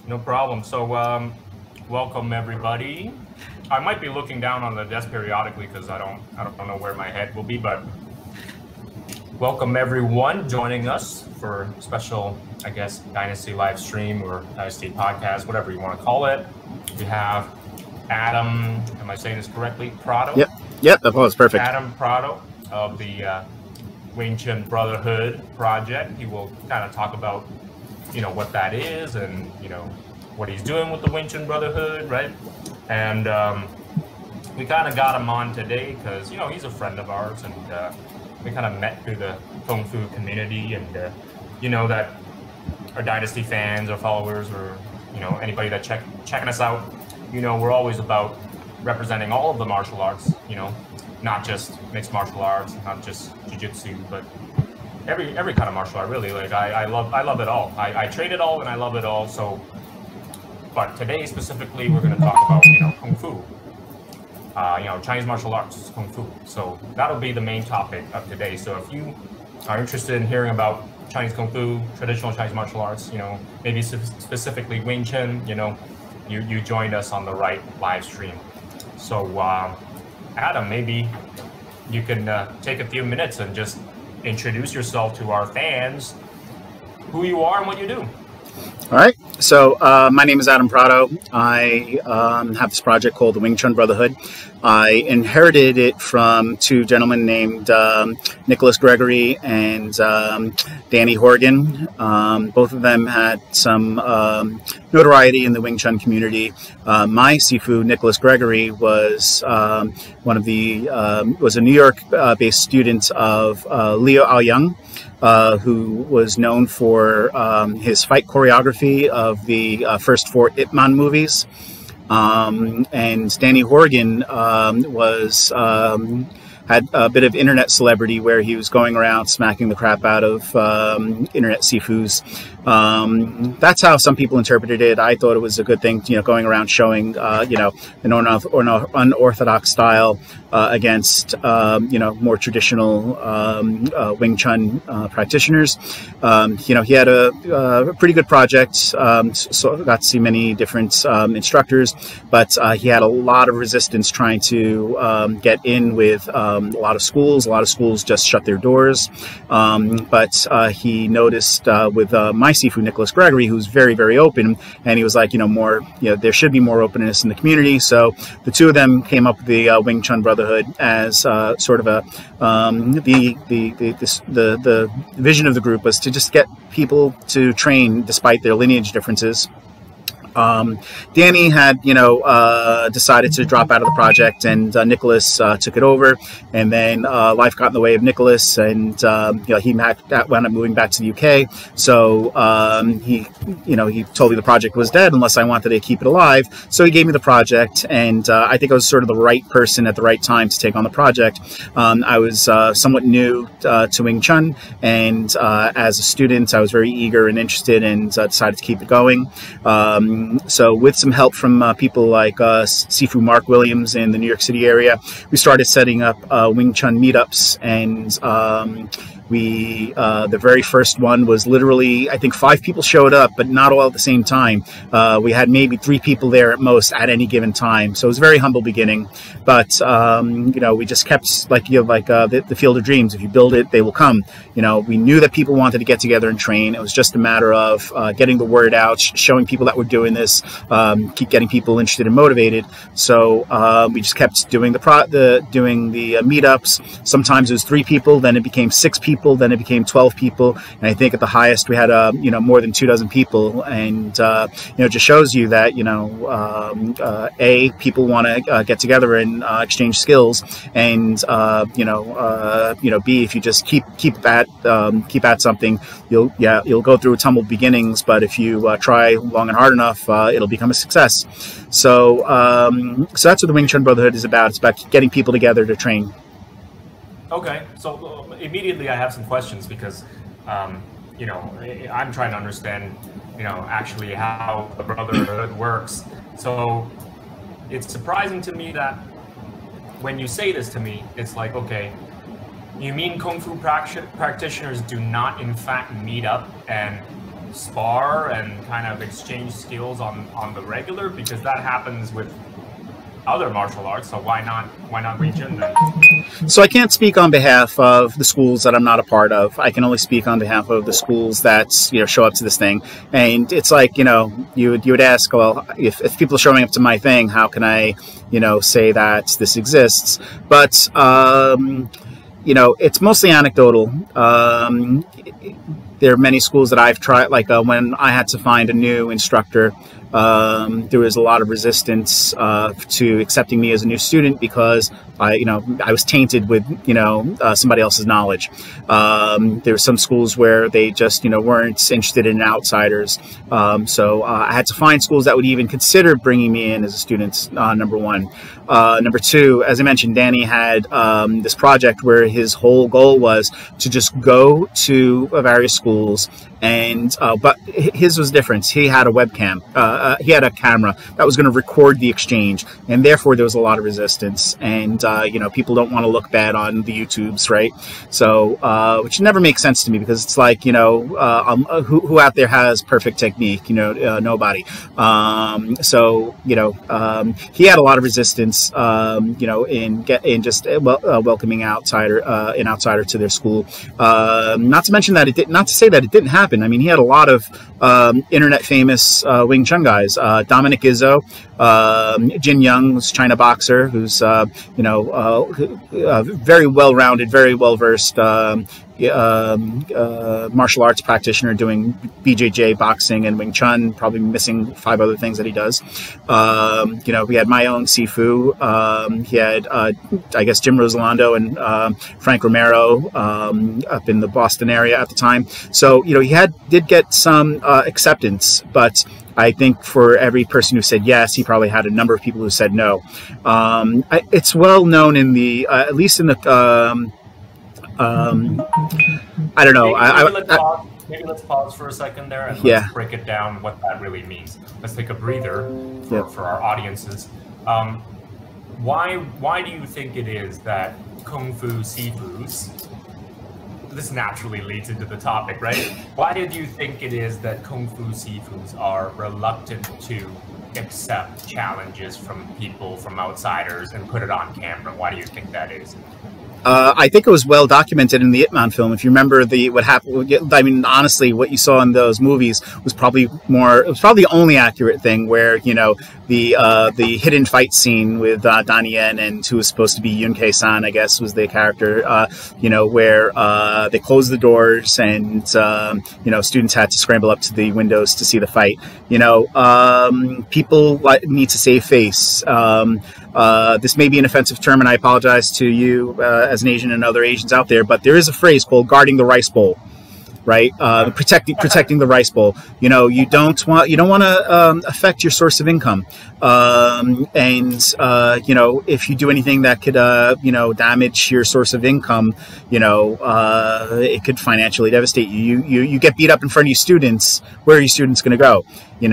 No problem. So, welcome everybody. I might be looking down on the desk periodically because I don't know where my head will be, but welcome everyone joining us for a special, I guess, Dynasty live stream or Dynasty podcast, whatever you want to call it. We have Adam. Am I saying this correctly? Prato. Yep. That was perfect. Adam Prato of the Wing Chun Brotherhood project. He will kind of talk about, what that is and, what he's doing with the Wing Chun Brotherhood, right? And we kind of got him on today because, he's a friend of ours and we kind of met through the Kung Fu community and, that our Dynasty fans or followers or, anybody that checking us out, we're always about representing all of the martial arts, not just mixed martial arts, not just jiu-jitsu, but every kind of martial art, really. Like I love it all. I train it all and I love it all. So, but today specifically, we're going to talk about Kung Fu, Chinese martial arts, Kung Fu. So that'll be the main topic of today. So if you are interested in hearing about Chinese Kung Fu, traditional Chinese martial arts, maybe specifically Wing Chun, you joined us on the right live stream. So Adam, maybe you can take a few minutes and just introduce yourself to our fans, who you are and what you do. All right. So my name is Adam Prato. I have this project called the Wing Chun Brotherhood. I inherited it from two gentlemen named Nicholas Gregory and Danny Horgan. Both of them had some notoriety in the Wing Chun community. My Sifu, Nicholas Gregory, was was a New York-based student of Liu Aoyang, who was known for his fight choreography of the first four Ip Man movies. And Danny Horgan had a bit of internet celebrity where he was going around smacking the crap out of internet sifus. That's how some people interpreted it. I thought it was a good thing, going around showing, an unorthodox style against, more traditional Wing Chun practitioners. He had a pretty good project, so got to see many different instructors, but he had a lot of resistance trying to get in with a lot of schools. A lot of schools just shut their doors, but he noticed with my Sifu, Nicholas Gregory, who's very, very open, and he was like, there should be more openness in the community. So the two of them came up with the Wing Chun Brotherhood as sort of the vision of the group was to just get people to train despite their lineage differences. Danny had, decided to drop out of the project, and Nicholas took it over. And then life got in the way of Nicholas, and he wound up moving back to the UK. So he told me the project was dead unless I wanted to keep it alive. So he gave me the project, and I think I was sort of the right person at the right time to take on the project. I was somewhat new to Wing Chun, and as a student, I was very eager and interested, and decided to keep it going. So with some help from people like Sifu Mark Williams in the New York City area, we started setting up Wing Chun meetups, and the very first one was literally, I think 5 people showed up, but not all at the same time. We had maybe 3 people there at most at any given time. So it was a very humble beginning, but we just kept the field of dreams. If you build it, they will come. We knew that people wanted to get together and train. It was just a matter of getting the word out, showing people that we're doing this, keep getting people interested and motivated. So we just kept doing the meetups. Sometimes it was 3 people, then it became 6 people, then it became 12 people, and I think at the highest we had more than 24 people. And it just shows you that people want to get together and exchange skills, and B, if you just keep at something, you'll go through tumbled beginnings, but if you try long and hard enough, it'll become a success. So that's what the Wing Chun Brotherhood is about. It's about getting people together to train. Okay, so immediately I have some questions because, I'm trying to understand, actually how the Brotherhood works. So it's surprising to me that when you say this to me, it's like, okay, you mean Kung Fu practitioners do not in fact meet up and spar and kind of exchange skills on the regular? Because that happens with other martial arts, so why not Wing Chun then? So I can't speak on behalf of the schools that I'm not a part of. I can only speak on behalf of the schools that show up to this thing. And it's like, you would ask, well, if people are showing up to my thing, how can I say that this exists? But it's mostly anecdotal. There are many schools that I've tried, like when I had to find a new instructor, there was a lot of resistance to accepting me as a new student because I was tainted with somebody else's knowledge. There were some schools where they just weren't interested in outsiders. So I had to find schools that would even consider bringing me in as a student. Number one. Number two, as I mentioned, Danny had this project where his whole goal was to just go to various schools, and but his was different. He had a webcam. He had a camera that was going to record the exchange, and therefore there was a lot of resistance. And people don't want to look bad on the YouTubes, right? So which never makes sense to me, because it's like who out there has perfect technique? Nobody. So he had a lot of resistance. In just welcoming an outsider to their school. Not to mention that not to say that it didn't happen. I mean, he had a lot of internet famous Wing Chun guys. Dominic Izzo, Jin Young, who's a China boxer, who's very well rounded, very well versed. Martial arts practitioner doing BJJ, boxing, and Wing Chun, probably missing 5 other things that he does. We had my own Sifu. He had, I guess, Jim Rosalando and Frank Romero up in the Boston area at the time. So, he did get some acceptance, but I think for every person who said yes, he probably had a number of people who said no. It's well known in the, at least in the, I don't know. Maybe let's pause for a second there and let's break it down what that really means. Let's take a breather for our audiences. Why do you think it is that Kung Fu Sifus, this naturally leads into the topic, right? Why did you think it is that Kung Fu Sifus are reluctant to accept challenges from people, from outsiders, and put it on camera? Why do you think that is? I think it was well documented in the Ip Man film. If you remember what happened, I mean, honestly, what you saw in those movies was probably the only accurate thing, where, the hidden fight scene with Donnie Yen, and who was supposed to be Yun Kei San, I guess, was the character, where they closed the doors and, students had to scramble up to the windows to see the fight. People need to save face. This may be an offensive term, and I apologize to you as an Asian and other Asians out there, but there is a phrase called guarding the rice bowl, right? Protecting the rice bowl. You don't want to affect your source of income. If you do anything that could, damage your source of income, it could financially devastate you. You get beat up in front of your students. Where are your students going to go? We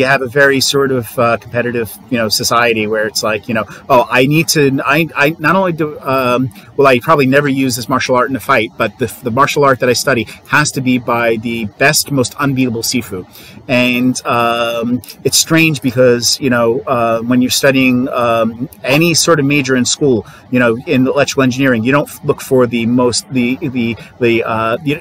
have a very sort of competitive, society where it's like, I not only do, I probably never use this martial art in a fight, but the martial art that I study has to be by the best, most unbeatable Sifu. And it's strange because, when you're studying any sort of major in school, in electrical engineering, you don't look for the most, you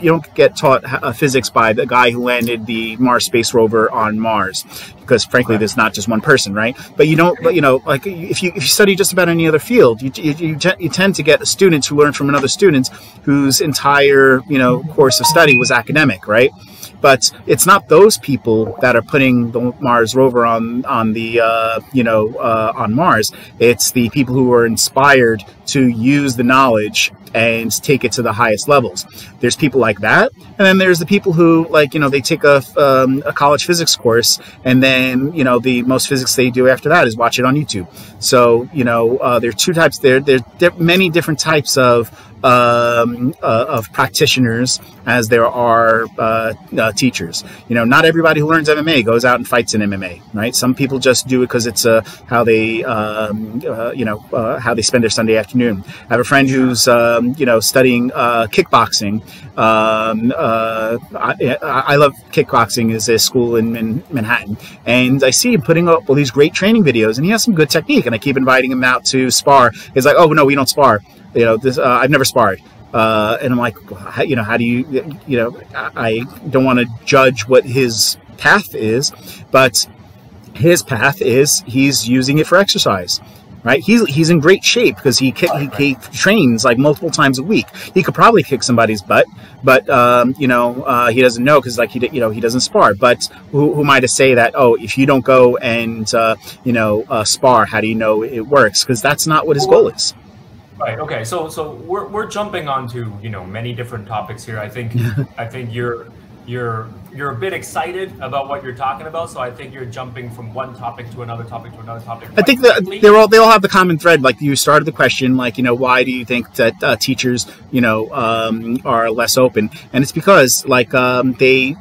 don't get taught physics by the guy who landed the Mars space rover on Mars, because frankly, there's not just one person, right? But you don't, like if you study just about any other field, you tend to get students who learn from another student whose entire, course of study was academic, right? But it's not those people that are putting the Mars rover on Mars. It's the people who are inspired to use the knowledge and take it to the highest levels. There's people like that, and then there's the people who, they take a college physics course, and then the most physics they do after that is watch it on YouTube. So there are two types. There are many different types of of practitioners as there are teachers. You know, not everybody who learns MMA goes out and fights in MMA, right? Some people just do it because it's how they how they spend their Sunday afternoon. I have a friend who's studying kickboxing. I love kickboxing. Is a school in Manhattan, and I see him putting up all these great training videos, and he has some good technique. And I keep inviting him out to spar. He's like, "Oh no, we don't spar. You know, this I've never sparred." And I'm like, how do you, I don't want to judge what his path is, but his path is he's using it for exercise. Right, he's in great shape because he trains like multiple times a week. He could probably kick somebody's butt, but he doesn't know because like he doesn't spar. But who am I to say that? Oh, if you don't go and spar, how do you know it works? Because that's not what his goal is. Right. Okay. So we're jumping onto many different topics here. I think you're a bit excited about what you're talking about, so I think you're jumping from one topic to another topic to another topic. I think they all have the common thread. Like you started the question, like why do you think that teachers are less open? And it's because like they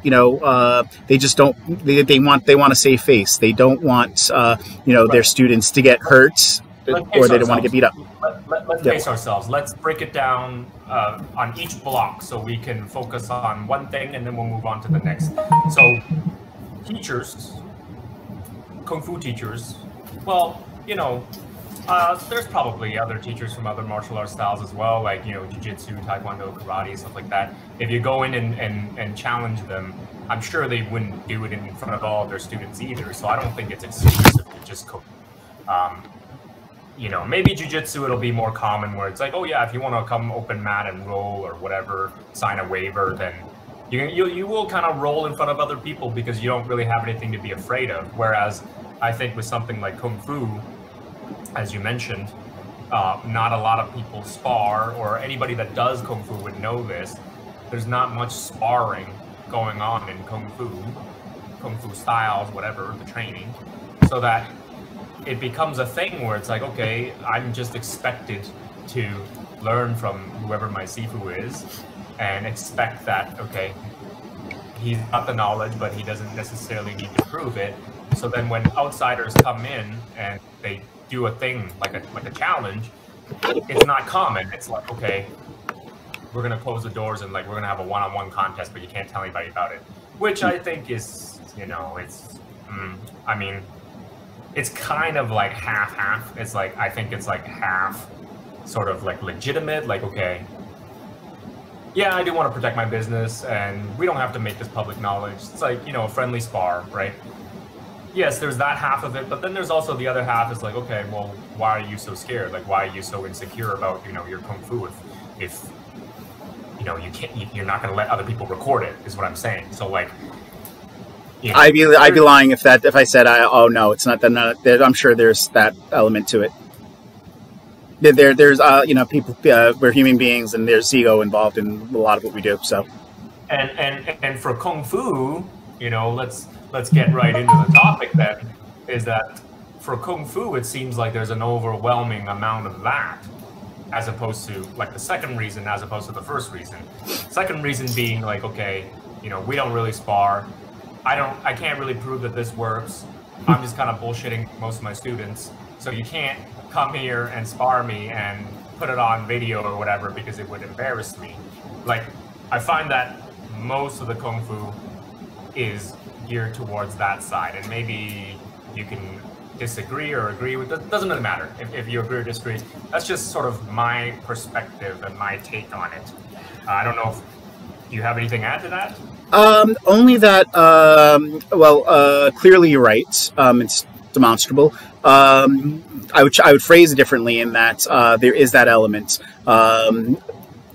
just don't they want to save face. They don't want their students to get hurt, or they don't want to get beat up. Let's pace ourselves. Let's break it down on each block so we can focus on one thing and then we'll move on to the next. So teachers, Kung Fu teachers, well, there's probably other teachers from other martial arts styles as well, like, jiu-jitsu, taekwondo, karate, stuff like that. If you go in and challenge them, I'm sure they wouldn't do it in front of all of their students either. So I don't think it's exclusive to just Kung Fu. Maybe jiu-jitsu, it'll be more common where it's like, oh yeah, if you want to come open mat and roll or whatever, sign a waiver, then you will kind of roll in front of other people because you don't really have anything to be afraid of. Whereas I think with something like Kung Fu, as you mentioned, not a lot of people spar, or anybody that does Kung Fu would know this. There's not much sparring going on in Kung Fu styles, whatever, the training, so that it becomes a thing where it's like, okay, I'm just expected to learn from whoever my Sifu is and expect that, okay, he's got the knowledge, but he doesn't necessarily need to prove it. So then when outsiders come in and they do a thing like a challenge, it's not common. It's like, okay, we're going to close the doors and like we're going to have a one-on-one contest, but you can't tell anybody about it, which I think is, it's kind of like half-half. It's like, I think it's like half sort of like legitimate, like, okay, yeah, I do want to protect my business and we don't have to make this public knowledge. It's like, a friendly spar, right? Yes, there's that half of it, but then there's also the other half is like, okay, well, why are you so scared? Like, why are you so insecure about, your Kung Fu if you're not going to let other people record it, is what I'm saying. So like, I'd be lying if I said oh no, it's not that. I'm sure there's that element to it. There's people, we're human beings, and there's ego involved in a lot of what we do. So, and for Kung Fu, let's get right into the topic. Then is that for Kung Fu, it seems like there's an overwhelming amount of that, as opposed to like the second reason, as opposed to the first reason. Second reason being like, okay, we don't really spar. I can't really prove that this works. I'm just kind of bullshitting most of my students. So you can't come here and spar me and put it on video or whatever because it would embarrass me. Like, I find that most of the Kung Fu is geared towards that side. And maybe you can disagree or agree with it. Doesn't really matter if you agree or disagree. That's just sort of my perspective and my take on it. I don't know if you have anything to add to that? Only that, clearly you're right. It's demonstrable. I would phrase it differently in that there is that element.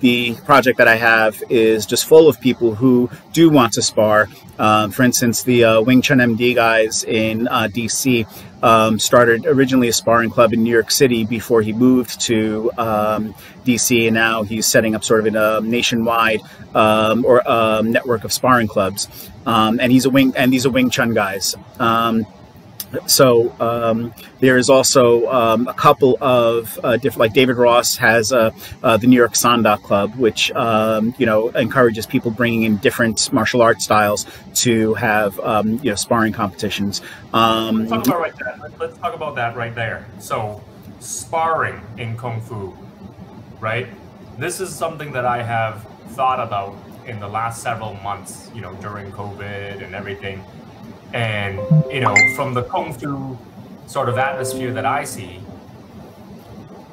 The project that I have is just full of people who do want to spar. For instance, the Wing Chun MD guys in DC started originally a sparring club in New York City before he moved to DC, and now he's setting up sort of a nationwide network of sparring clubs. And these are Wing Chun guys. So there is also a couple of different, like David Ross has the New York Sanda Club, which encourages people bringing in different martial arts styles to have sparring competitions. Let's talk about Let's talk about that right there. So sparring in Kung Fu, right? This is something that I have thought about in the last several months, during COVID and everything. And, from the Kung Fu sort of atmosphere that I see,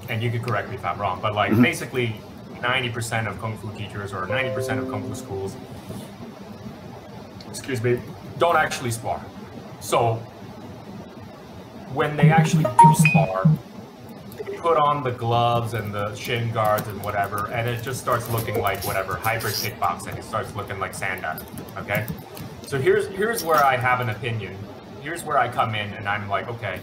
and you could correct me if I'm wrong, but like basically 90% of Kung Fu teachers or 90% of Kung Fu schools, don't actually spar. So when they actually do spar, they put on the gloves and the shin guards and whatever, and it just starts looking like whatever, hybrid kickboxing. It starts looking like Sanda, okay? So here's where I have an opinion. Here's where I come in and I'm like, okay,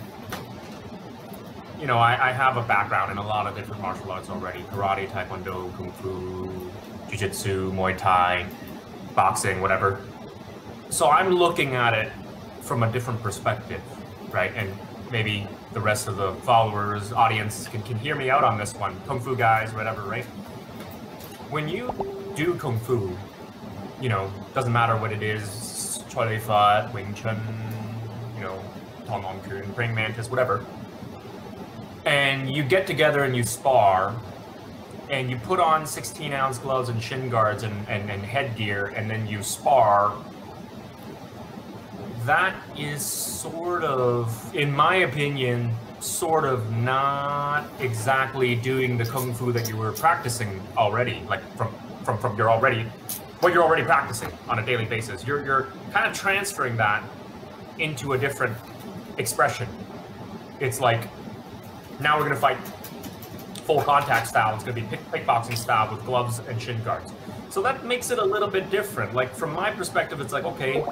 I have a background in a lot of different martial arts already. Karate, Taekwondo, Kung Fu, Jiu-Jitsu, Muay Thai, boxing, whatever. So I'm looking at it from a different perspective, right? And maybe the rest of the followers, audience can hear me out on this one. Kung Fu guys, whatever, right? When you do Kung Fu, doesn't matter what it is, Choi Fat, Wing Chun, Tong Long Kun, Praying Mantis, whatever. And you get together and you spar, and you put on 16-ounce gloves and shin guards and headgear, and then you spar. That is sort of, in my opinion, sort of not exactly doing the Kung Fu that you were practicing already, like from what you're already practicing on a daily basis. You're kind of transferring that into a different expression. It's like, now we're going to fight full contact style. It's going to be kickboxing style with gloves and shin guards. So that makes it a little bit different. Like, from my perspective, it's like, okay,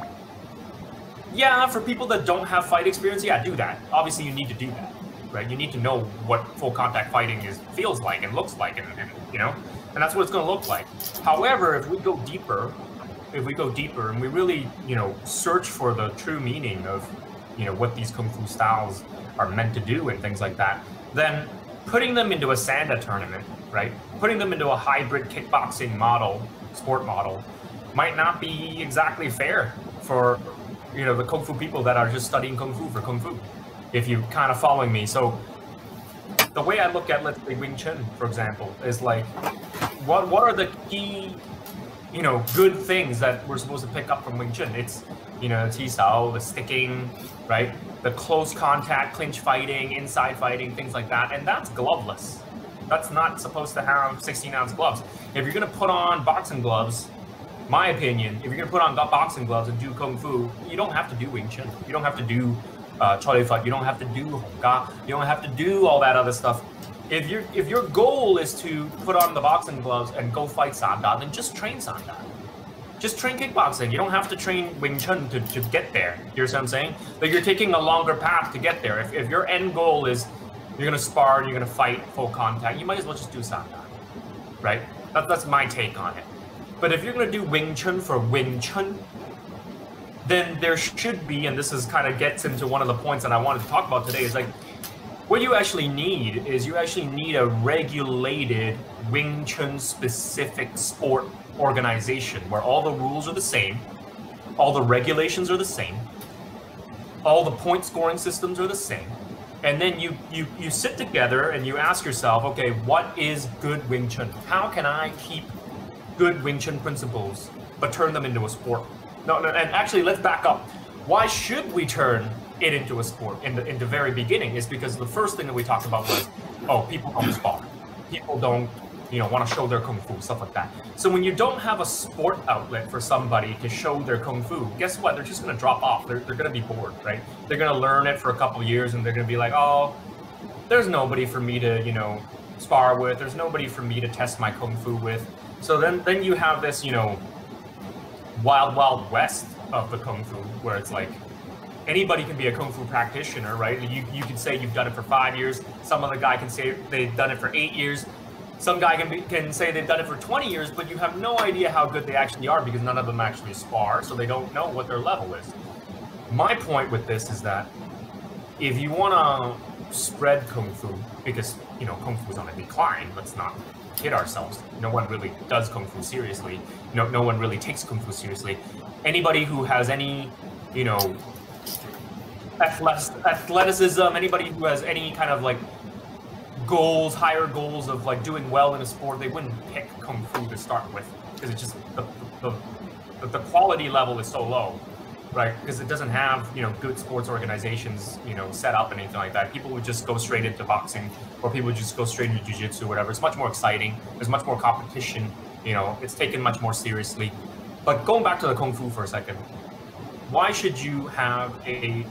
yeah, for people that don't have fight experience, yeah, do that. Obviously, you need to do that, right? You need to know what full contact fighting feels like and looks like, and and that's what it's going to look like. However, if we go deeper and we really, search for the true meaning of, what these Kung Fu styles are meant to do and things like that, then putting them into a Sanda tournament, right? Putting them into a hybrid kickboxing sport model, might not be exactly fair for, the Kung Fu people that are just studying Kung Fu for Kung Fu, if you kind of following me. So the way I look at, let's say, Wing Chun, for example, is like, what are the key, good things that we're supposed to pick up from Wing Chun? It's, Qi Sao, the sticking, right? The close contact, clinch fighting, inside fighting, things like that. And that's gloveless. That's not supposed to have 16-ounce gloves. If you're going to put on boxing gloves, my opinion, if you're going to put on boxing gloves and do Kung Fu, you don't have to do Wing Chun. You don't have to do Choi Fat. You don't have to do Hong Ga. You don't have to do all that other stuff. If your goal is to put on the boxing gloves and go fight Sanda, then just train Sanda. Just train kickboxing. You don't have to train Wing Chun to get there. You know what I'm saying? Like, you're taking a longer path to get there. If your end goal is you're going to spar, you're going to fight full contact, you might as well just do Sanda, right? That's my take on it. But if you're going to do Wing Chun for Wing Chun, then there should be, and this is kind of gets into one of the points that I wanted to talk about today, is like, what you actually need is a regulated Wing Chun specific sport organization where all the rules are the same, all the regulations are the same, all the point scoring systems are the same. And then you sit together and you ask yourself, okay, what is good Wing Chun? How can I keep good Wing Chun principles but turn them into a sport? No, and actually, let's back up. Why should we turn it into a sport in the very beginning? Is because the first thing that we talked about was, people don't spar. People don't, want to show their Kung Fu, stuff like that. So when you don't have a sport outlet for somebody to show their Kung Fu, guess what? They're just going to drop off. They're going to be bored, right? They're going to learn it for a couple of years and they're going to be like, oh, there's nobody for me to, spar with. There's nobody for me to test my Kung Fu with. So then you have this, wild, wild west of the Kung Fu, where it's like anybody can be a Kung Fu practitioner, right? You can say you've done it for 5 years. Some other guy can say they've done it for 8 years. Some guy can say they've done it for 20 years, but you have no idea how good they actually are because none of them actually spar, so they don't know what their level is. My point with this is that if you want to spread Kung Fu, because, you know, Kung Fu is on a decline, let's not kid ourselves. No one really does Kung Fu seriously. No one really takes Kung Fu seriously. Anybody who has any, you know, athleticism, anybody who has any kind of like goals, higher goals of like doing well in a sport, they wouldn't pick Kung Fu to start with, because it's just the quality level is so low, right? Because it doesn't have, you know, good sports organizations, you know, set up and anything like that. People would just go straight into boxing, or people would just go straight into jiu-jitsu, whatever. It's much more exciting. There's much more competition. You know, it's taken much more seriously. But going back to the Kung Fu for a second, why should you have a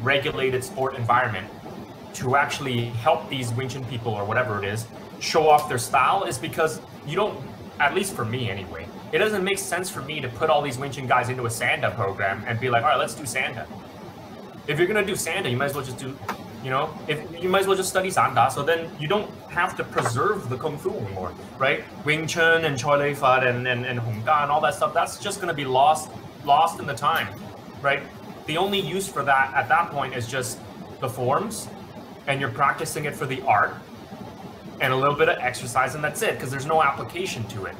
regulated sport environment to actually help these Wing Chun people, or whatever it is, show off their style? Is because you don't, at least for me anyway, it doesn't make sense for me to put all these Wing Chun guys into a Sanda program and be like, all right, let's do Sanda. If you're going to do Sanda, you might as well just do, you know, if you might as well just study Sanda, so then you don't have to preserve the Kung Fu anymore, right? Wing Chun and Choi Lei Fat and Hung Da and all that stuff, that's just going to be lost in the time, right? The only use for that at that point is just the forms, and you're practicing it for the art and a little bit of exercise, and that's it, because there's no application to it.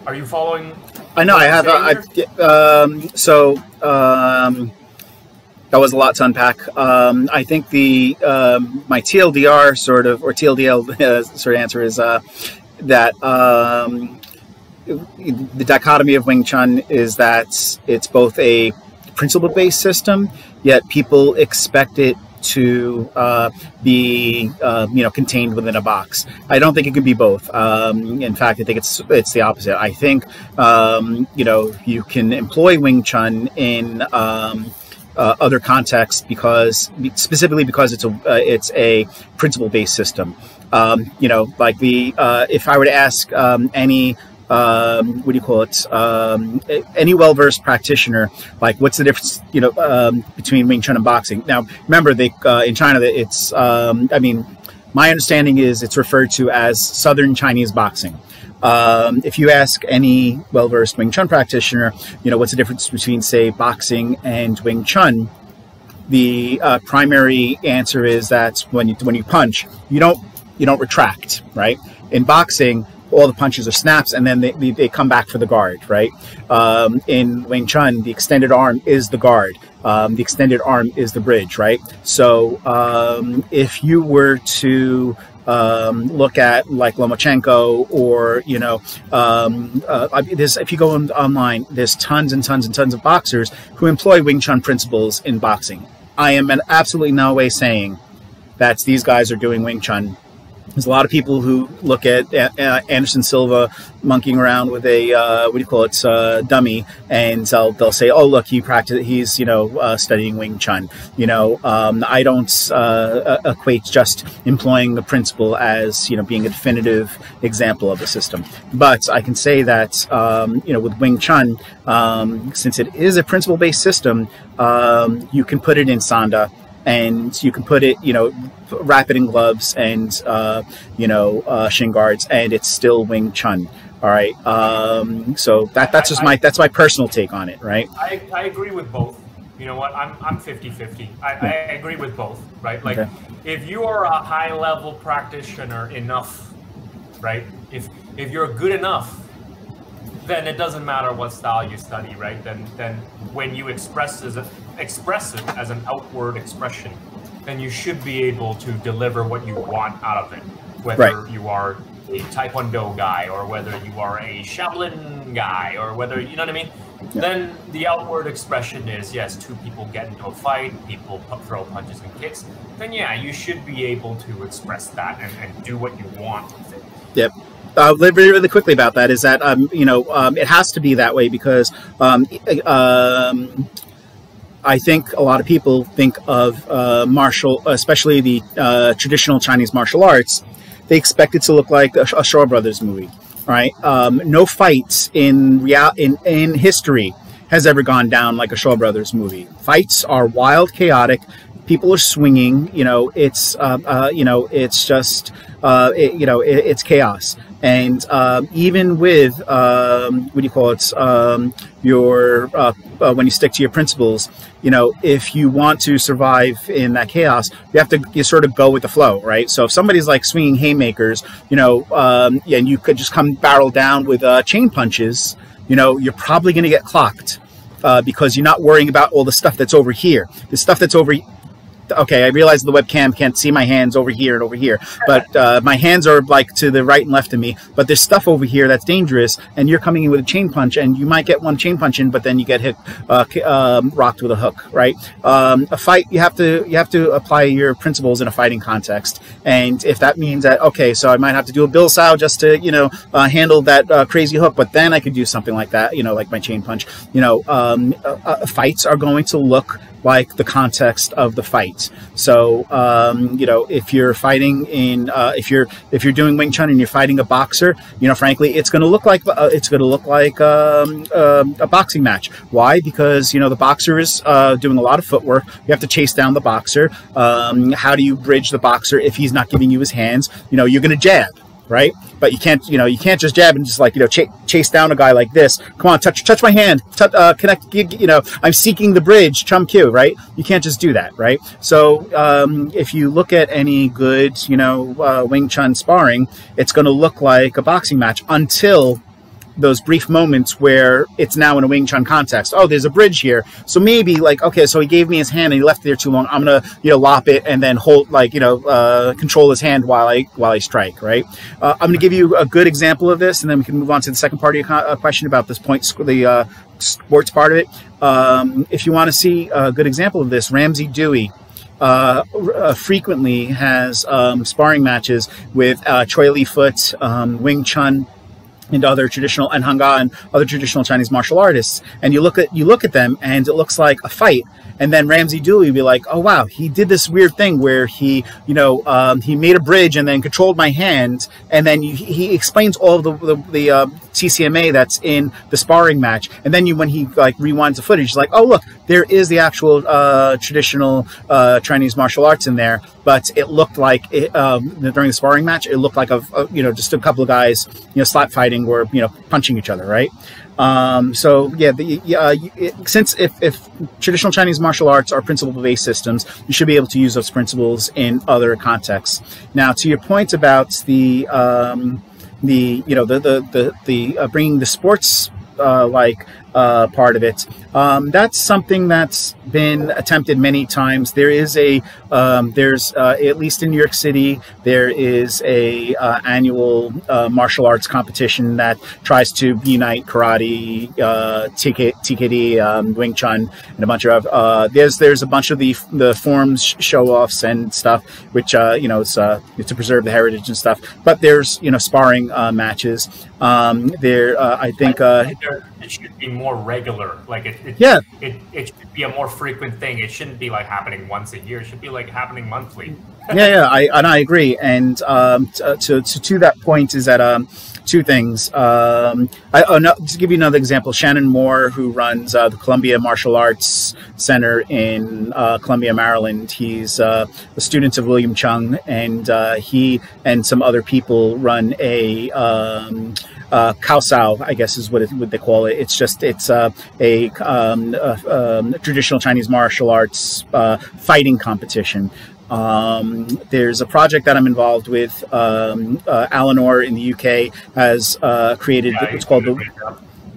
Are you following? I know I have. That was a lot to unpack. I think my TLDR sort of, or TLDL sort of answer is that the dichotomy of Wing Chun is that it's both a principle-based system, yet people expect it to be contained within a box. I don't think it can be both. In fact, I think it's the opposite. I think you can employ Wing Chun in other contexts specifically because it's a principle-based system. Like if I were to ask any any well-versed practitioner, like, what's the difference, between Wing Chun and boxing? Now, remember, in China, it's, my understanding is it's referred to as Southern Chinese boxing. If you ask any well-versed Wing Chun practitioner, what's the difference between, say, boxing and Wing Chun? The primary answer is that when you punch, you don't retract, right? In boxing, all the punches are snaps, and then they come back for the guard, right? In Wing Chun, the extended arm is the guard. The extended arm is the bridge, right? So if you were to look at like Lomachenko, or if you go online, there's tons and tons and tons of boxers who employ Wing Chun principles in boxing. I am in absolutely no way saying that these guys are doing Wing Chun. There's a lot of people who look at Anderson Silva monkeying around with a dummy, and they'll say, "Oh, look, he's studying Wing Chun." I don't equate just employing the principle as being a definitive example of the system. But I can say that with Wing Chun, since it is a principle-based system, you can put it in Sanda. And you can put it, wrap it in gloves and, shin guards, and it's still Wing Chun. All right. So that's my personal take on it, right? I agree with both. You know what? I'm 50-50. I agree with both, right? Like, okay. If you are a high-level practitioner enough, right? If you're good enough, then it doesn't matter what style you study, right? Then when you express it as an outward expression, then you should be able to deliver what you want out of it. Whether you are a Taekwondo guy, or whether you are a Shaolin guy, or whether, you know what I mean? Yeah. Then the outward expression is, yes, two people get into a fight, people throw punches and kicks. Then yeah, you should be able to express that and do what you want with it. Yep. Really quickly about that is that it has to be that way because I think a lot of people think of especially the traditional Chinese martial arts. They expect it to look like a Shaw Brothers movie, right? No fights in history has ever gone down like a Shaw Brothers movie. Fights are wild, chaotic. people are swinging, it's it's chaos. And even with what do you call it, when you stick to your principles, if you want to survive in that chaos, you sort of go with the flow, right? So if somebody's like swinging haymakers, and you could just come barrel down with chain punches, you're probably going to get clocked because you're not worrying about all the stuff that's over here. The stuff that's over. Okay, I realize the webcam can't see my hands over here and over here, but my hands are like to the right and left of me. But there's stuff over here that's dangerous, and you're coming in with a chain punch, and you might get one chain punch in, but then you get hit, rocked with a hook, right? A fight, you have to apply your principles in a fighting context, and if that means that okay, so I might have to do a Bill Sow just to handle that crazy hook, but then I could do something like that, like my chain punch. Fights are going to look like the context of the fight. So, if you're fighting in, if you're doing Wing Chun and you're fighting a boxer, frankly, it's going to look like a boxing match. Why? Because the boxer is doing a lot of footwork. You have to chase down the boxer. How do you bridge the boxer if he's not giving you his hands? You're going to jab. Right, but you can't just jab and just chase down a guy like this. Come on, touch my hand, connect. I'm seeking the bridge, chum Q. Right, you can't just do that. Right, so if you look at any good Wing Chun sparring, it's going to look like a boxing match until those brief moments where it's now in a Wing Chun context. Oh, there's a bridge here. So maybe okay, so he gave me his hand and he left it there too long. I'm going to, lop it and then hold, control his hand while I strike, right? I'm going to give you a good example of this, and then we can move on to the second part of your question about this point, the sports part of it. If you want to see a good example of this, Ramsey Dewey frequently has sparring matches with Choi Lee Foot, Wing Chun, and other traditional Chinese martial artists, and you look at them, and it looks like a fight. And then Ramsey Dewey would be like, "Oh wow, he did this weird thing where he made a bridge and then controlled my hand." And then he explains all of the TCMA that's in the sparring match. And then when he rewinds the footage, he's like, "Oh look, there is the actual traditional Chinese martial arts in there." But it looked like during the sparring match, it looked like just a couple of guys slap fighting or punching each other, right? So yeah, since if traditional Chinese martial arts are principle-based systems, you should be able to use those principles in other contexts. Now, to your point about the bringing the sports part of it, that's something that's been attempted many times. There is there's at least in New York City, there is a annual martial arts competition that tries to unite karate, TKD, Wing Chun, and a bunch of there's a bunch of the forms, show-offs and stuff, which it's to preserve the heritage and stuff. But there's sparring matches. I think it should be more regular. It should be a more frequent thing. It shouldn't be happening once a year. It should be happening monthly. I agree. And to that point is that two things. To give you another example, Shannon Moore, who runs the Columbia Martial Arts Center in Columbia, Maryland, he's a student of William Chung, and he and some other people run a Khao Sao, I guess is what they call it. It's a traditional Chinese martial arts fighting competition. There's a project that I'm involved with. Eleanor in the UK has created what's called the.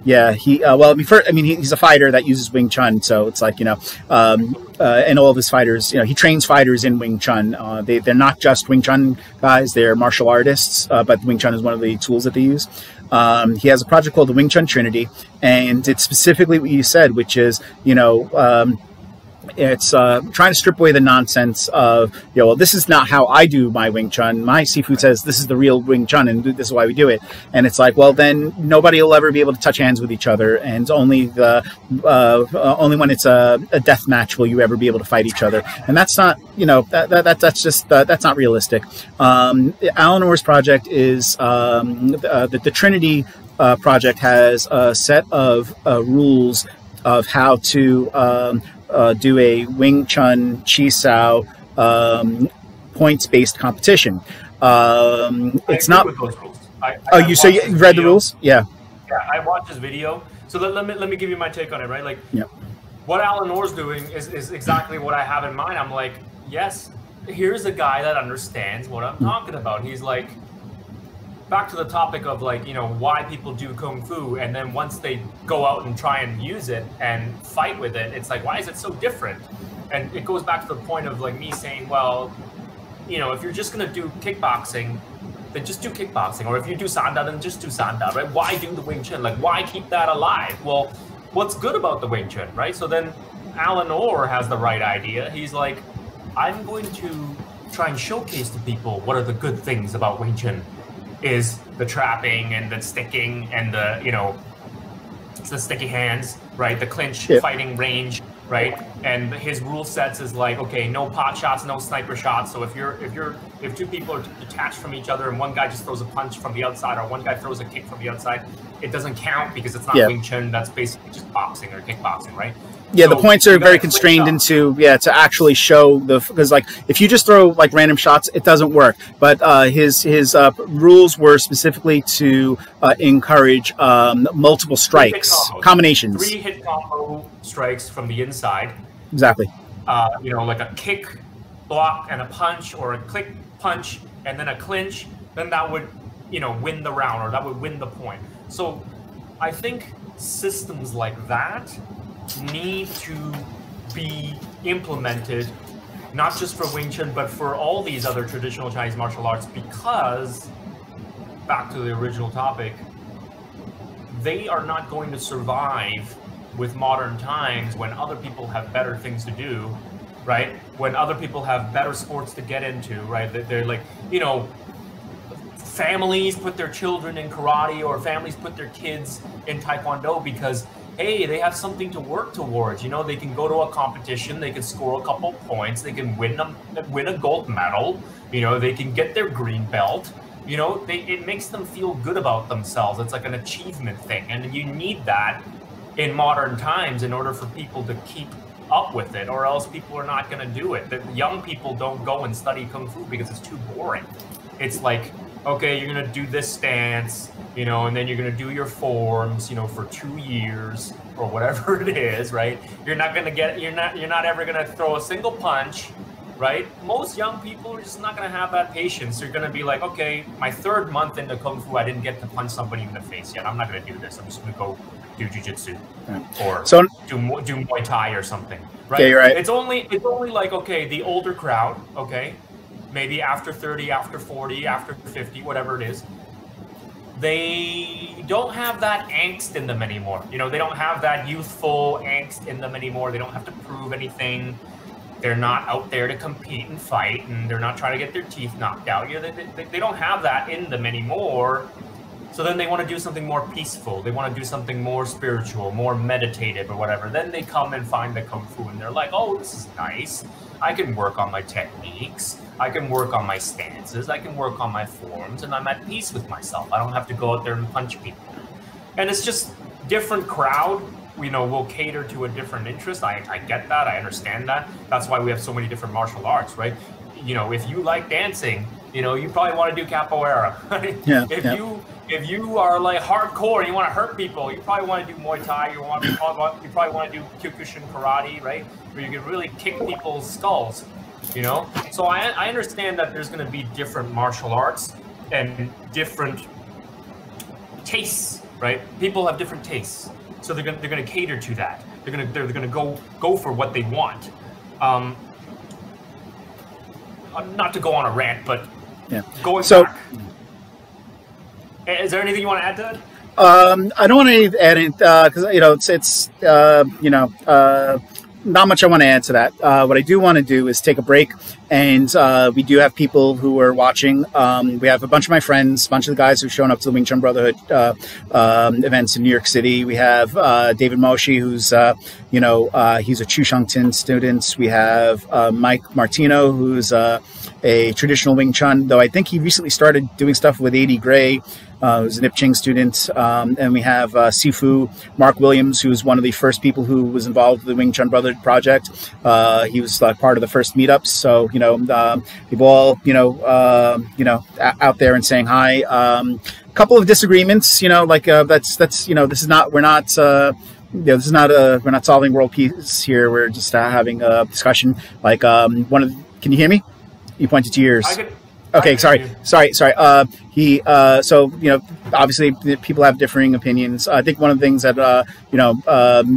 Yeah, he's a fighter that uses Wing Chun, so it's and all of his fighters, he trains fighters in Wing Chun. They're not just Wing Chun guys; they're martial artists, but Wing Chun is one of the tools that they use. He has a project called the Wing Chun Trinity, and it's specifically what you said, which is, it's trying to strip away the nonsense of, this is not how I do my Wing Chun. My Sifu says this is the real Wing Chun, and this is why we do it. And it's then nobody will ever be able to touch hands with each other, and only when it's a death match will you ever be able to fight each other. And that's not, that's not realistic. Eleanor's project is the Trinity project has a set of rules of how to do a Wing Chun Chi Sao points-based competition. It's not with those rules. So you read the rules? Yeah. Yeah, I watched his video. So let me give you my take on it, right? Like, yeah. What Alan Orr's doing is exactly what I have in mind. I'm like, yes, here's a guy that understands what I'm talking about. He's like, back to the topic of like, you know, why people do Kung Fu. And then once they go out and try and use it and fight with it, it's like, why is it so different? And it goes back to the point of like me saying, well, you know, if you're just going to do kickboxing, then just do kickboxing. Or if you do Sanda, then just do Sanda, right? Why do the Wing Chun? Like, why keep that alive? Well, what's good about the Wing Chun, right? So then Alan Orr has the right idea. He's like, I'm going to try and showcase to people what are the good things about Wing Chun. Is the trapping and the sticking and the, you know, the sticky hands, right? The clinch fighting range, right? And his rule sets is like, okay, no pot shots, no sniper shots. So if two people are detached from each other and one guy just throws a punch from the outside or one guy throws a kick from the outside, it doesn't count because it's not Wing Chun. That's basically just boxing or kickboxing, right? Yeah, so the points are very constrained into to actually show because like if you just throw like random shots, it doesn't work. But his rules were specifically to encourage multiple strikes, combinations, 3-hit combo strikes from the inside. Exactly. You know, like a kick, block, and a punch, or a click, punch, and then a clinch. Then that would, you know, win the round, or that would win the point. So I think systems like that need to be implemented, not just for Wing Chun, but for all these other traditional Chinese martial arts, because, back to the original topic, they are not going to survive with modern times when other people have better things to do, right? When other people have better sports to get into, right? They're like, you know, families put their children in karate, or families put their kids in taekwondo because, hey, they have something to work towards. You know, they can go to a competition, they can score a couple points, they can win a gold medal, you know, they can get their green belt. You know, it makes them feel good about themselves. It's like an achievement thing. And you need that in modern times in order for people to keep up with it, or else people are not going to do it. The young people don't go and study Kung Fu because it's too boring. It's like, okay, you're going to do this stance, you know, and then you're going to do your forms, you know, for 2 years or whatever it is, right? You're not going to get, you're not ever going to throw a single punch, right? Most young people are just not going to have that patience. They're going to be like, okay, my 3rd month into Kung Fu, I didn't get to punch somebody in the face yet. I'm not going to do this. I'm just going to go do jiu-jitsu or do Muay Thai or something, right? Okay, you're right. It's only like, okay, the older crowd, okay, maybe after 30, after 40, after 50, whatever it is, they don't have that angst in them anymore. You know, they don't have that youthful angst in them anymore. They don't have to prove anything. They're not out there to compete and fight, and they're not trying to get their teeth knocked out. You know, they don't have that in them anymore. So then they want to do something more peaceful. They want to do something more spiritual, more meditative or whatever. Then they come and find the Kung Fu and they're like, oh, this is nice. I can work on my techniques. I can work on my stances. I can work on my forms, and I'm at peace with myself. I don't have to go out there and punch people. And it's just different crowd, you know, will cater to a different interest. I get that. I understand that. That's why we have so many different martial arts, right? You know, if you like dancing, you know, you probably want to do capoeira. Right? Yeah. If you are like hardcore and you want to hurt people, you probably want to do Muay Thai. You probably want to do Kyokushin karate, right? Where you can really kick people's skulls. You know, so I understand that there's going to be different martial arts and different tastes, right? People have different tastes, so they're going to cater to that. They're going to go for what they want. Not to go on a rant, but going back. Is there anything you want to add to that? I don't want to add it because you know it's not much I want to add to that. What I do want to do is take a break, and we do have people who are watching. We have a bunch of my friends, a bunch of the guys who've shown up to the Wing Chun Brotherhood events in New York City. We have David Moshi, who's he's a Chushangtin student. We have Mike Martino, who's a traditional Wing Chun, though I think he recently started doing stuff with 80 Gray. who's an Ip Ching student, and we have Sifu Mark Williams, who's one of the first people who was involved with the Wing Chun Brotherhood project. He was part of the first meetups, so people all out there and saying hi. Couple of disagreements, this is not, we're not solving world peace here. We're just having a discussion. Can you hear me? You pointed to yours. Okay, sorry. Obviously people have differing opinions. I think one of the things that,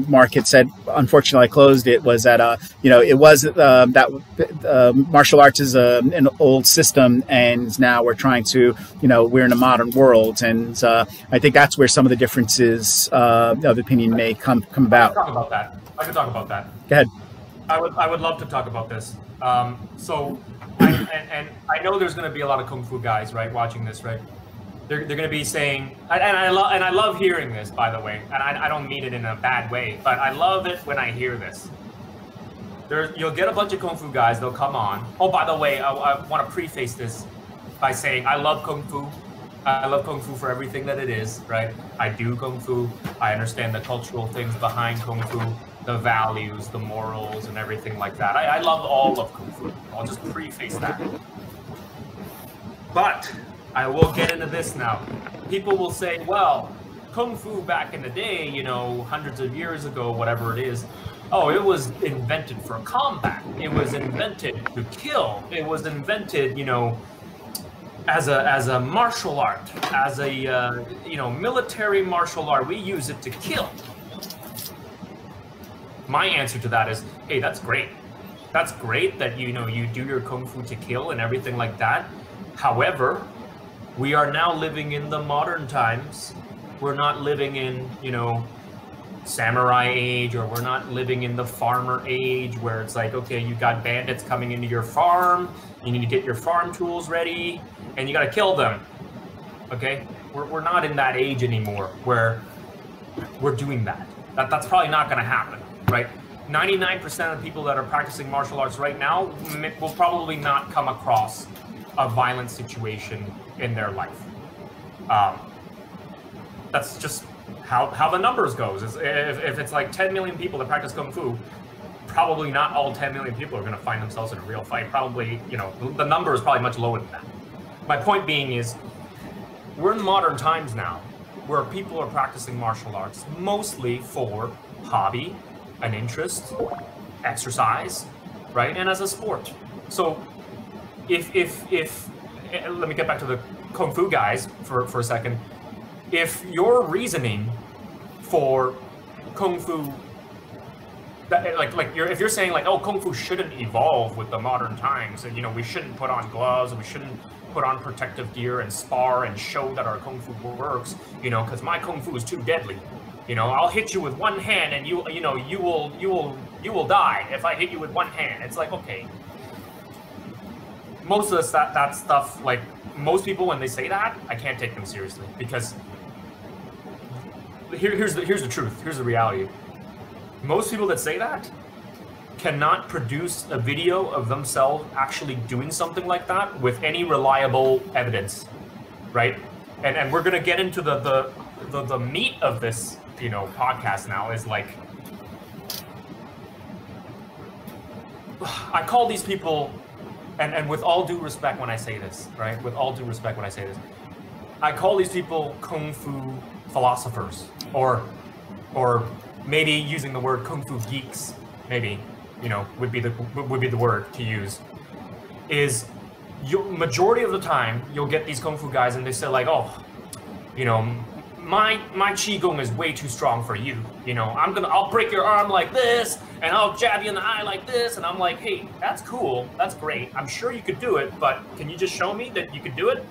Mark had said, unfortunately I closed it, was that, it was that martial arts is an old system, and now we're trying to, we're in a modern world. And I think that's where some of the differences of opinion may come about. I could talk about that. Go ahead. I would love to talk about this. And I know there's going to be a lot of Kung Fu guys, right, watching this, right? They're going to be saying, and I love hearing this, by the way, and I don't mean it in a bad way, but I love it when I hear this. You'll get a bunch of Kung Fu guys, they'll come on. Oh, by the way, I want to preface this by saying I love Kung Fu. I love Kung Fu for everything that it is, right? I do Kung Fu. I understand the cultural things behind Kung Fu, the values, the morals, and everything like that. I love all of Kung Fu. I'll just preface that. But I will get into this now. People will say, well, Kung Fu back in the day, hundreds of years ago, whatever it is, oh, it was invented for combat. It was invented to kill. It was invented, as a martial art, as a military martial art. We use it to kill. My answer to that is, hey, that's great. That's great that you do your Kung Fu to kill and everything like that. However, we are now living in the modern times. We're not living in, samurai age, or we're not living in the farmer age where it's like, okay, you got bandits coming into your farm, you need to get your farm tools ready, and you got to kill them. Okay, we're not in that age anymore where we're doing that. That's probably not going to happen, right? 99% of people that are practicing martial arts right now will probably not come across a violent situation in their life. That's just how the numbers goes. If it's like 10 million people that practice Kung Fu, probably not all 10 million people are going to find themselves in a real fight. Probably, the number is probably much lower than that. My point being is, we're in modern times now where people are practicing martial arts mostly for hobby, an interest, exercise, right? And as a sport. So if let me get back to the Kung Fu guys for a second. If your reasoning for Kung Fu, if you're saying like, oh, Kung Fu shouldn't evolve with the modern times, and we shouldn't put on gloves, and we shouldn't put on protective gear and spar and show that our Kung Fu works, because my Kung Fu is too deadly. I'll hit you with one hand and you will die if I hit you with one hand. It's like, okay. Most of that stuff, like most people when they say that, I can't take them seriously, because here's the truth. Here's the reality. Most people that say that cannot produce a video of themselves actually doing something like that with any reliable evidence, right? And we're gonna get into the meat of this, podcast now, is like, I call these people, and with all due respect when I say this, right? With all due respect when I say this, I call these people Kung Fu philosophers, or maybe using the word Kung Fu geeks, maybe, would be the word to use. Is majority of the time you'll get these Kung Fu guys and they say like, oh, my Qigong is way too strong for you. I'll break your arm like this, and I'll jab you in the eye like this. And I'm like, hey, that's cool. That's great. I'm sure you could do it, but can you just show me that you could do it?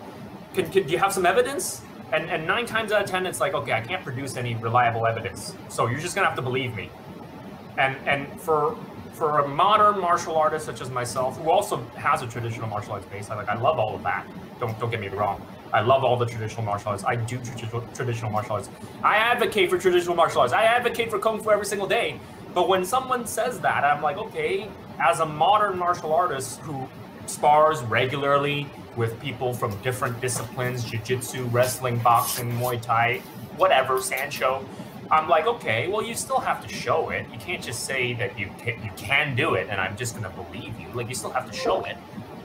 Do you have some evidence? And 9 times out of 10, it's like, okay, I can't produce any reliable evidence. So you're just gonna have to believe me. And for a modern martial artist such as myself, who also has a traditional martial arts base, I love all of that. Don't get me wrong. I love all the traditional martial arts. I do traditional martial arts. I advocate for traditional martial arts. I advocate for Kung Fu every single day. But when someone says that, I'm like, okay, as a modern martial artist who spars regularly with people from different disciplines, jiu-jitsu, wrestling, boxing, Muay Thai, whatever, Sancho. I'm like, okay, well, you still have to show it. You can't just say that you can do it and I'm just going to believe you. Like, you still have to show it.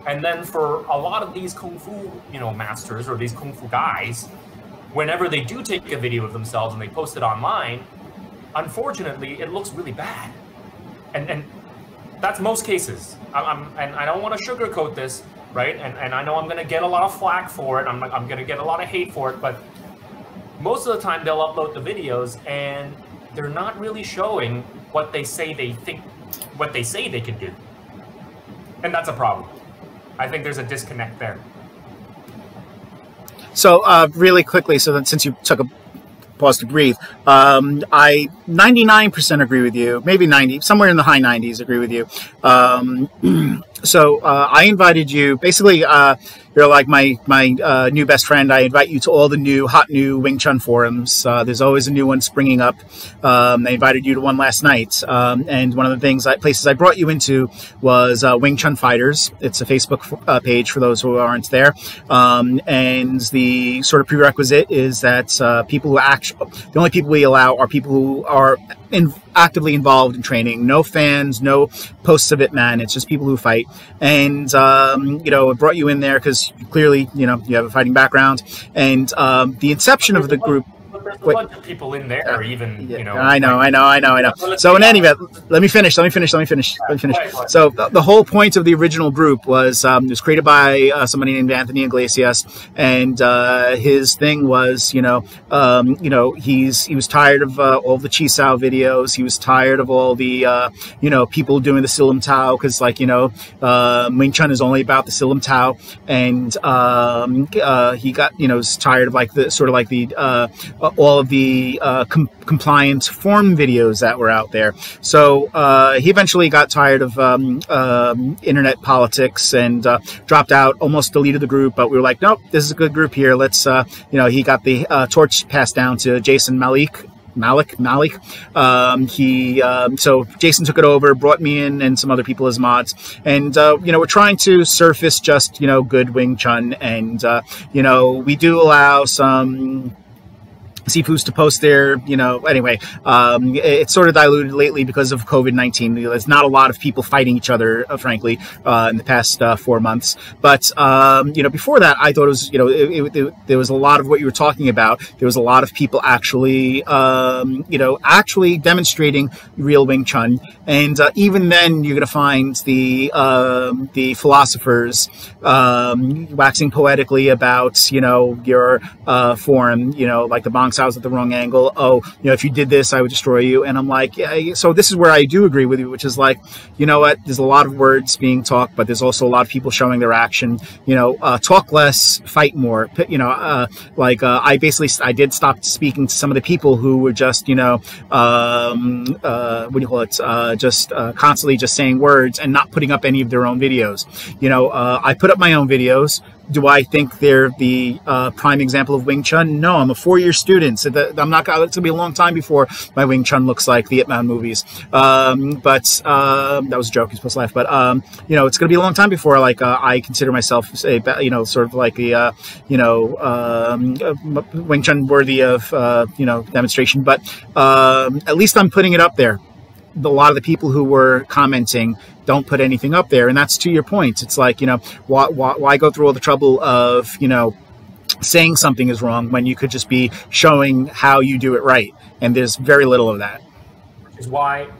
And then for a lot of these Kung Fu, masters or these Kung Fu guys, whenever they do take a video of themselves and they post it online, unfortunately, it looks really bad. And that's most cases. And I don't want to sugarcoat this, right? And I know I'm going to get a lot of flack for it. I'm going to get a lot of hate for it, but most of the time they'll upload the videos and they're not really showing what they say they can do. And that's a problem. I think there's a disconnect there. So really quickly, so that since you took a pause to breathe, I 99% agree with you, maybe 90, somewhere in the high 90s agree with you. So I invited you, basically you're like my new best friend. I invite you to all the hot new Wing Chun forums. There's always a new one springing up. I invited you to one last night. And one of the places I brought you into was Wing Chun Fighters. It's a Facebook page for those who aren't there. And the sort of prerequisite is that the only people we allow are people who are actively involved in training. No fans, no posts of it, man. It's just people who fight. And, I brought you in there because clearly, you have a fighting background. And the inception of the group... There's a bunch of people in there, I know. So in any event, let me finish. So the whole point of the original group was it was created by somebody named Anthony Iglesias, and his thing was, he was tired of all the Chisao videos. He was tired of all the, people doing the Silam Tao, because Wing Chun is only about the Silam Tao, and he got, was tired of all of the compliance form videos that were out there. So he eventually got tired of internet politics and dropped out, almost deleted the group. But we were like, nope, this is a good group here. Let's, he got the torch passed down to Jason Malik. So Jason took it over, brought me in and some other people as mods, and we're trying to surface just good Wing Chun, and we do allow some Sifus to post there, anyway, it's sort of diluted lately because of COVID-19. There's not a lot of people fighting each other, frankly, in the past 4 months. But, before that, I thought it was, there was a lot of what you were talking about. There was a lot of people actually, actually demonstrating real Wing Chun. And even then, you're going to find the philosophers waxing poetically about, your form, like the Bong Sao's at the wrong angle. Oh, if you did this, I would destroy you. And I'm like, yeah. So this is where I do agree with you, which is like, what? There's a lot of words being talked, but there's also a lot of people showing their action. Talk less, fight more. I did stop speaking to some of the people who were just, constantly just saying words and not putting up any of their own videos. I put up my own videos. Do I think they're the prime example of Wing Chun? No, I'm a 4-year student. So it's going to be a long time before my Wing Chun looks like the Ip Man movies. But that was a joke. You're supposed to laugh. But, it's going to be a long time before, I consider myself, sort of like the, Wing Chun worthy of, demonstration. But at least I'm putting it up there. A lot of the people who were commenting don't put anything up there, and that's to your point. It's like, why go through all the trouble of, saying something is wrong when you could just be showing how you do it right? And there's very little of that.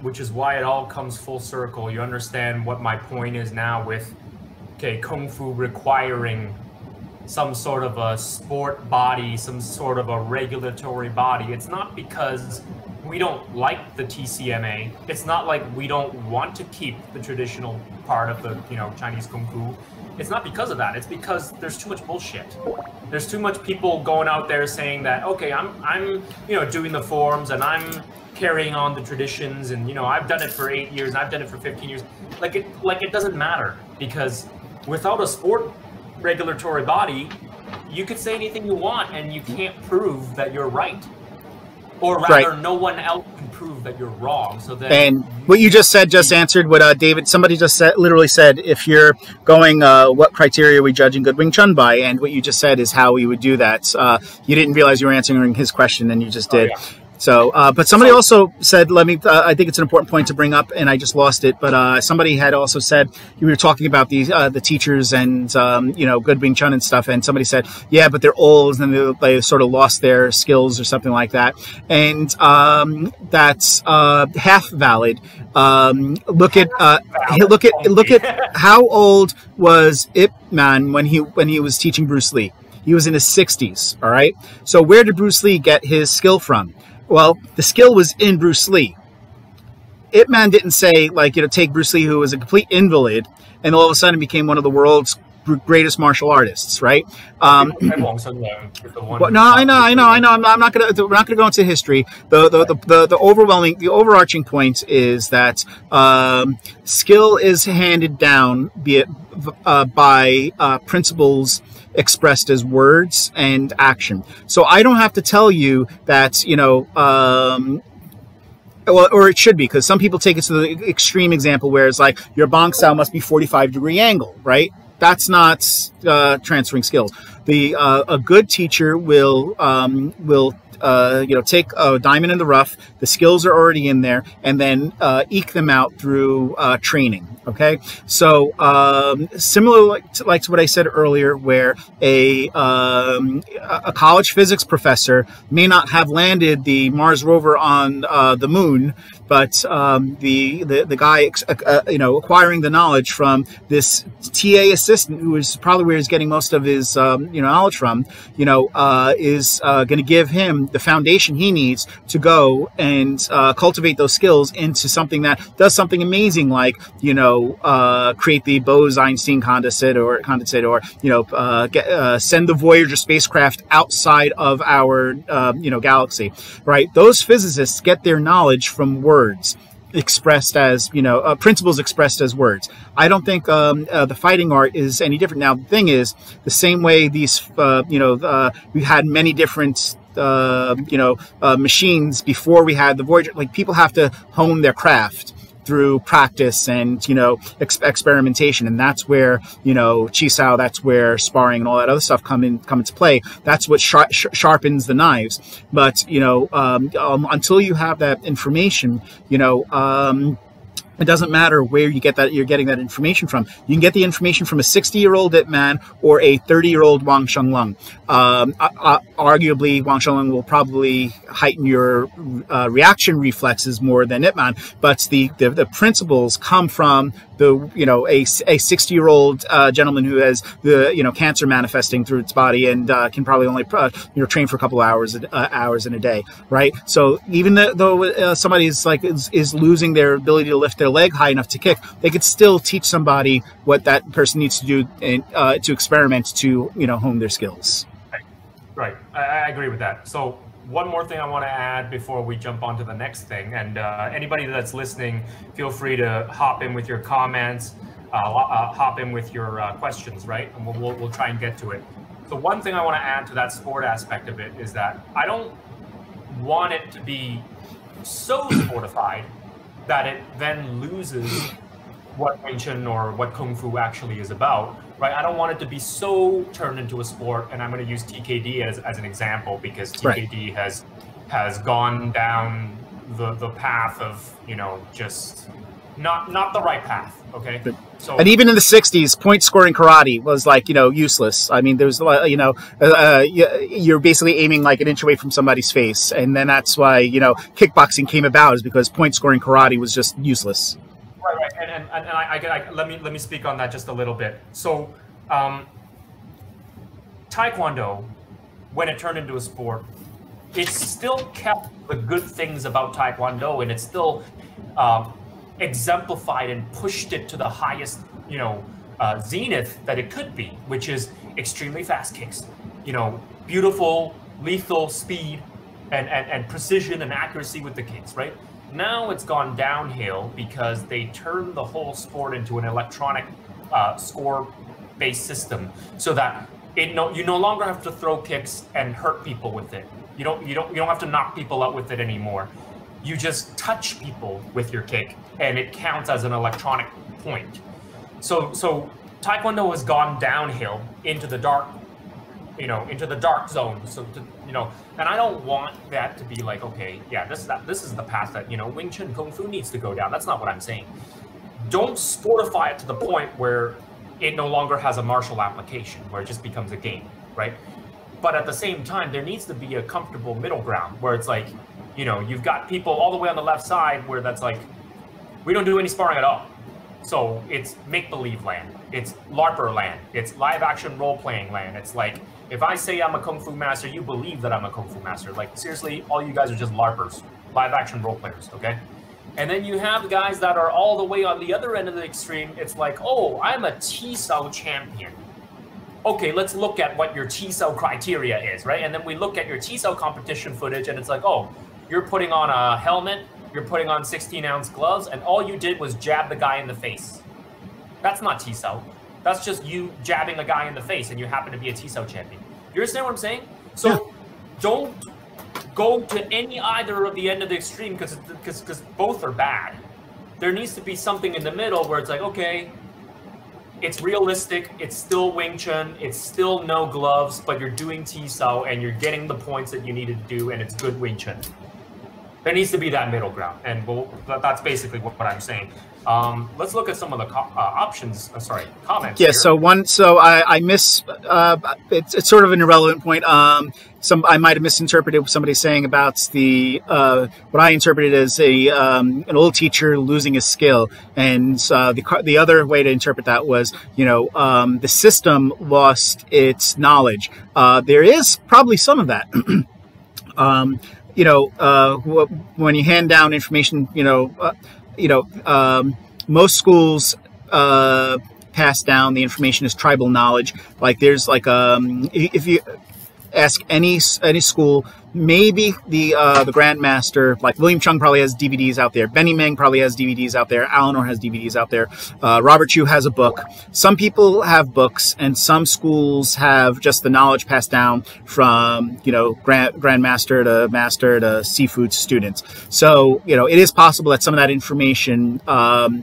Which is why it all comes full circle. You understand what my point is now with, Kung Fu requiring some sort of a sport body, some sort of a regulatory body. It's not because we don't like the TCMA. It's not like we don't want to keep the traditional part of the, Chinese Kung Fu. It's not because of that. It's because there's too much bullshit. There's too much people going out there saying that, okay, I'm doing the forms and I'm carrying on the traditions, and I've done it for 8 years, and I've done it for 15 years. Like it doesn't matter, because without a sport regulatory body, you could say anything you want and you can't prove that you're right. Or rather, no one else can prove that you're wrong. So then, and what you just said just answered what David, somebody just said, literally said, if you're going, what criteria are we judging good Wing Chun by? And what you just said is how we would do that. You didn't realize you were answering his question, and you just did. Yeah. So, but somebody also said, I think it's an important point to bring up, and I just lost it. But somebody had also said, you were talking about the teachers and, good Wing Chun and stuff. And somebody said, yeah, but they're old and they sort of lost their skills or something like that. And that's half valid. Look at how old was Ip Man when he was teaching Bruce Lee? He was in his 60s. All right. So where did Bruce Lee get his skill from? Well, the skill was in Bruce Lee. Ip Man didn't say, take Bruce Lee, who was a complete invalid, and all of a sudden became one of the world's greatest martial artists, right? Well, no, I know. I'm not gonna. We're not gonna go into history. The overarching point is that skill is handed down, be it by principles expressed as words and action. So I don't have to tell you that, or it should be, because some people take it to the extreme example where it's like your bong style must be 45-degree angle, right? That's not transferring skills. A good teacher will take a diamond in the rough. The skills are already in there, and then eke them out through training. Okay, so similar to what I said earlier, where a college physics professor may not have landed the Mars rover on the moon, but the guy acquiring the knowledge from this TA assistant, who is probably where he's getting most of his knowledge from, is going to give him the foundation he needs to go and cultivate those skills into something that does something amazing, like create the Bose-Einstein condensate, or send the Voyager spacecraft outside of our galaxy, right? Those physicists get their knowledge from words expressed as principles expressed as words. I don't think the fighting art is any different. Now the thing is, the same way these we had many different machines before we had the Voyager. Like, people have to hone their craft through practice and experimentation, and that's where Chisao, that's where sparring and all that other stuff come into play. That's what sharpens the knives. But until you have that information, it doesn't matter where you're getting that information from. You can get the information from a 60-year-old Ip Man or a 30-year-old Wang Shenglong. Arguably, Wang Shenglong will probably heighten your reaction reflexes more than Ip Man, but the principles come from a 60-year-old gentleman who has the cancer manifesting through its body and can probably only train for a couple hours in a day, right? So even though somebody is losing their ability to lift their leg high enough to kick, they could still teach somebody what that person needs to do and to experiment to hone their skills. Right. I agree with that. So one more thing I want to add before we jump on to the next thing, and anybody that's listening, feel free to hop in with your comments, hop in with your questions, right? And we'll try and get to it. So one thing I want to add to that sport aspect of it is that I don't want it to be so sportified that it then loses what Wing Chun or what Kung Fu actually is about, right? I don't want it to be so turned into a sport, and I'm going to use TKD as an example, because TKD has gone down the path of just not the right path. Okay, so and even in the 60s, point scoring karate was useless. I mean, there's you're basically aiming like an inch away from somebody's face, and then that's why kickboxing came about, is because point scoring karate was just useless. Right, and let me speak on that just a little bit. So, Taekwondo, when it turned into a sport, it still kept the good things about Taekwondo, and it still exemplified and pushed it to the highest, zenith that it could be, which is extremely fast kicks, beautiful, lethal speed, and precision and accuracy with the kicks, right? Now it's gone downhill because they turned the whole sport into an electronic score-based system, so that you no longer have to throw kicks and hurt people with it. You don't have to knock people out with it anymore. you just touch people with your kick, and it counts as an electronic point. So Taekwondo has gone downhill into the dark, into the dark zone. So, and I don't want that to be like, okay, yeah, this is the path that, Wing Chun Kung Fu needs to go down. That's not what I'm saying. Don't sportify it to the point where it no longer has a martial application, where it just becomes a game, right? But at the same time, there needs to be a comfortable middle ground where it's like, you've got people all the way on the left side where that's like, we don't do any sparring at all. So it's make-believe land. It's LARPer land. It's live-action role-playing land. It's like, if I say I'm a Kung Fu master, you believe that I'm a Kung Fu master. Like, seriously, all you guys are just LARPers, live-action role-players, okay? And then you have guys that are all the way on the other end of the extreme. It's like, oh, I'm a TSO champion. Okay, let's look at what your TSO criteria is, right? And then we look at your TSO competition footage, and it's like, oh, you're putting on a helmet, you're putting on 16-ounce gloves, and all you did was jab the guy in the face. That's not TSO. That's just you jabbing a guy in the face, and you happen to be a TSO champion. You understand what I'm saying? So don't go to either of the end of the extreme because both are bad. There needs to be something in the middle where it's like, okay, it's realistic, it's still Wing Chun, it's still no gloves, but you're doing TSO and you're getting the points that you needed to do, and it's good Wing Chun. There needs to be that middle ground, and that's basically what I'm saying. Let's look at some of the comments. Yeah. Here. So I miss. It's sort of an irrelevant point. I might have misinterpreted what somebody saying about the what I interpreted as an old teacher losing his skill, and the other way to interpret that was, the system lost its knowledge. There is probably some of that. When you hand down information, most schools pass down the information as tribal knowledge. Like there's like if you ask any school, maybe the Grandmaster, like William Chung probably has DVDs out there. Benny Meng probably has DVDs out there. Eleanor has DVDs out there. Robert Chu has a book. Some people have books, and some schools have just the knowledge passed down from, Grandmaster to Master to Seafood students. So, it is possible that some of that information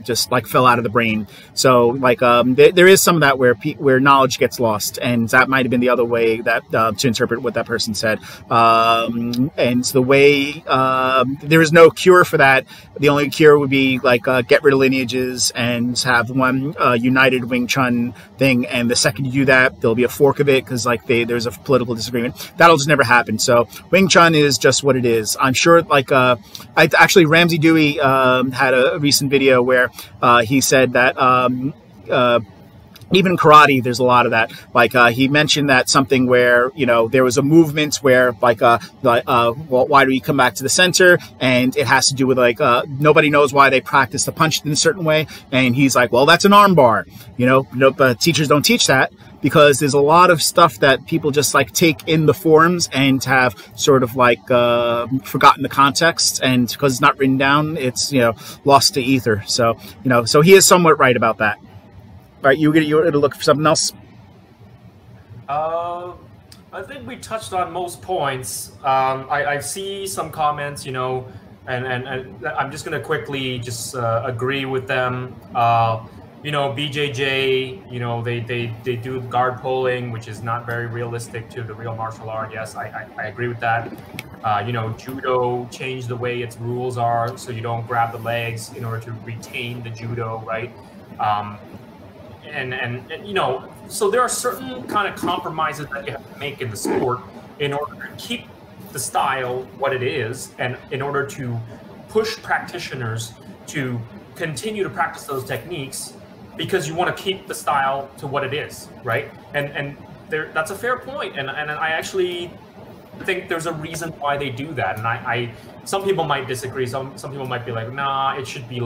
just like fell out of the brain. So like there is some of that where knowledge gets lost, and that might have been the other way that to interpret what that person said. And the way there is no cure for that. The only cure would be like get rid of lineages and have one united Wing Chun thing. And the second you do that, there'll be a fork of it because there's a political disagreement. That'll just never happen. So Wing Chun is just what it is. I'm sure actually Ramsey Dewey had a recent video where he said that even in karate, there's a lot of that. Like he mentioned that something where there was a movement where why do we come back to the center? And it has to do with nobody knows why they practice the punch in a certain way. And he's like, well, that's an arm bar. But teachers don't teach that because there's a lot of stuff that people just take in the forms and have sort of forgotten the context, and because it's not written down, it's lost to ether. So so he is somewhat right about that. All right, you were to look for something else? I think we touched on most points. I see some comments, and I'm just going to quickly just agree with them. BJJ, they do guard pulling, which is not very realistic to the real martial art. Yes, I agree with that. Judo changed the way its rules are, so you don't grab the legs in order to retain the judo, right? So there are certain kind of compromises that you have to make in the sport in order to keep the style what it is, and in order to push practitioners to continue to practice those techniques, because you want to keep the style to what it is, right? And that's a fair point, and I actually think there's a reason why they do that. And some people might disagree. Some people might be like, nah, it should be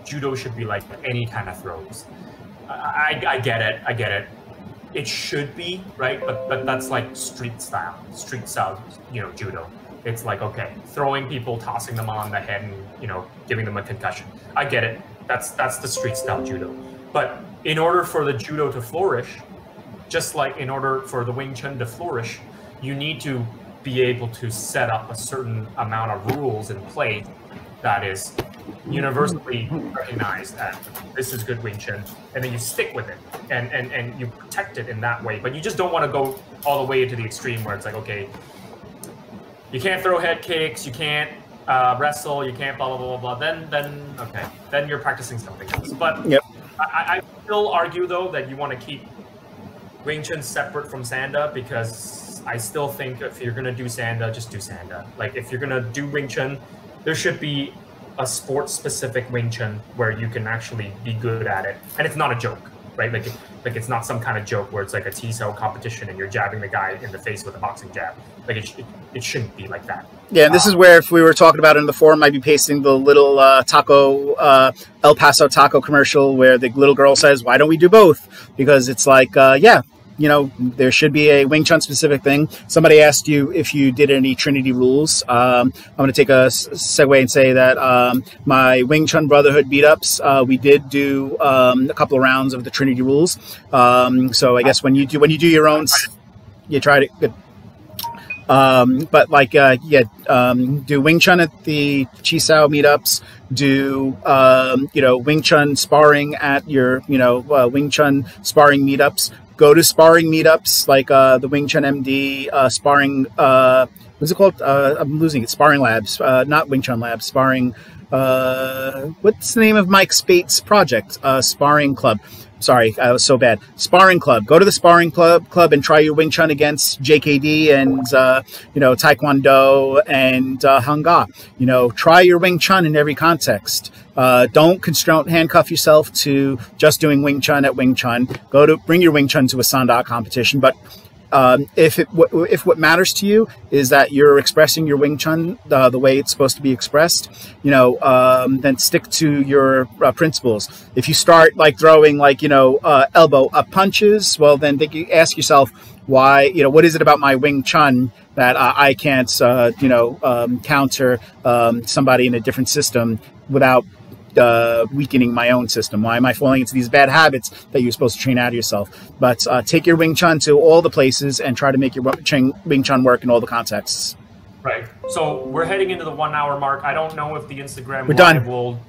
judo should be like any kind of throws. I get it. It should be, right? But that's like street style, judo. It's like, okay, throwing people, tossing them on the head, and giving them a concussion. I get it. That's the street style judo. But in order for the judo to flourish, just like in order for the Wing Chun to flourish, you need to be able to set up a certain amount of rules in place that is universally recognized as this is good Wing Chun, and then you stick with it and you protect it in that way. But you just don't want to go all the way into the extreme where it's like, okay, you can't throw head kicks, you can't wrestle, you can't blah blah blah blah. Then okay, then you're practicing something else. But yep. I still argue though that you want to keep Wing Chun separate from Sanda, because I still think if you're gonna do Sanda, just do Sanda. Like if you're gonna do Wing Chun, there should be a sport-specific Wing Chun where you can actually be good at it, and it's not a joke, right? Like it's not some kind of joke where it's like a T-cell competition and you're jabbing the guy in the face with a boxing jab. Like it shouldn't be like that. Yeah, and this is where, if we were talking about it in the forum, I'd be pasting the little taco, El Paso taco commercial where the little girl says, "Why don't we do both?" Because it's like, yeah, you know, there should be a Wing Chun specific thing. Somebody asked you if you did any Trinity rules. I'm going to take a segue and say that my Wing Chun Brotherhood beat-ups, we did do a couple of rounds of the Trinity rules. So I guess when you do your own, you tried it. Good. But like, do Wing Chun at the Chisao meetups, do, you know, Wing Chun sparring at your, you know, Wing Chun sparring meetups, go to sparring meetups, like, the Wing Chun MD, sparring, what's it called? I'm losing it. Sparring labs, not Wing Chun labs, sparring, what's the name of Mike Spate's project? Sparring club. Sorry, I was so bad. Sparring club. Go to the sparring club and try your Wing Chun against JKD and, you know, Taekwondo and Hanga. You know, try your Wing Chun in every context. Don't handcuff yourself to just doing Wing Chun at Wing Chun. Bring your Wing Chun to a Sanda competition, but if what matters to you is that you're expressing your Wing Chun the way it's supposed to be expressed, you know, then stick to your principles. If you start like throwing like, you know, elbow up punches, well, then ask yourself why, you know, what is it about my Wing Chun that I can't, you know, counter somebody in a different system without weakening my own system? Why am I falling into these bad habits that you're supposed to train out of yourself? But take your Wing Chun to all the places and try to make your Wing Chun work in all the contexts. Right. So we're heading into the 1 hour mark. I don't know if the Instagram We're live done. will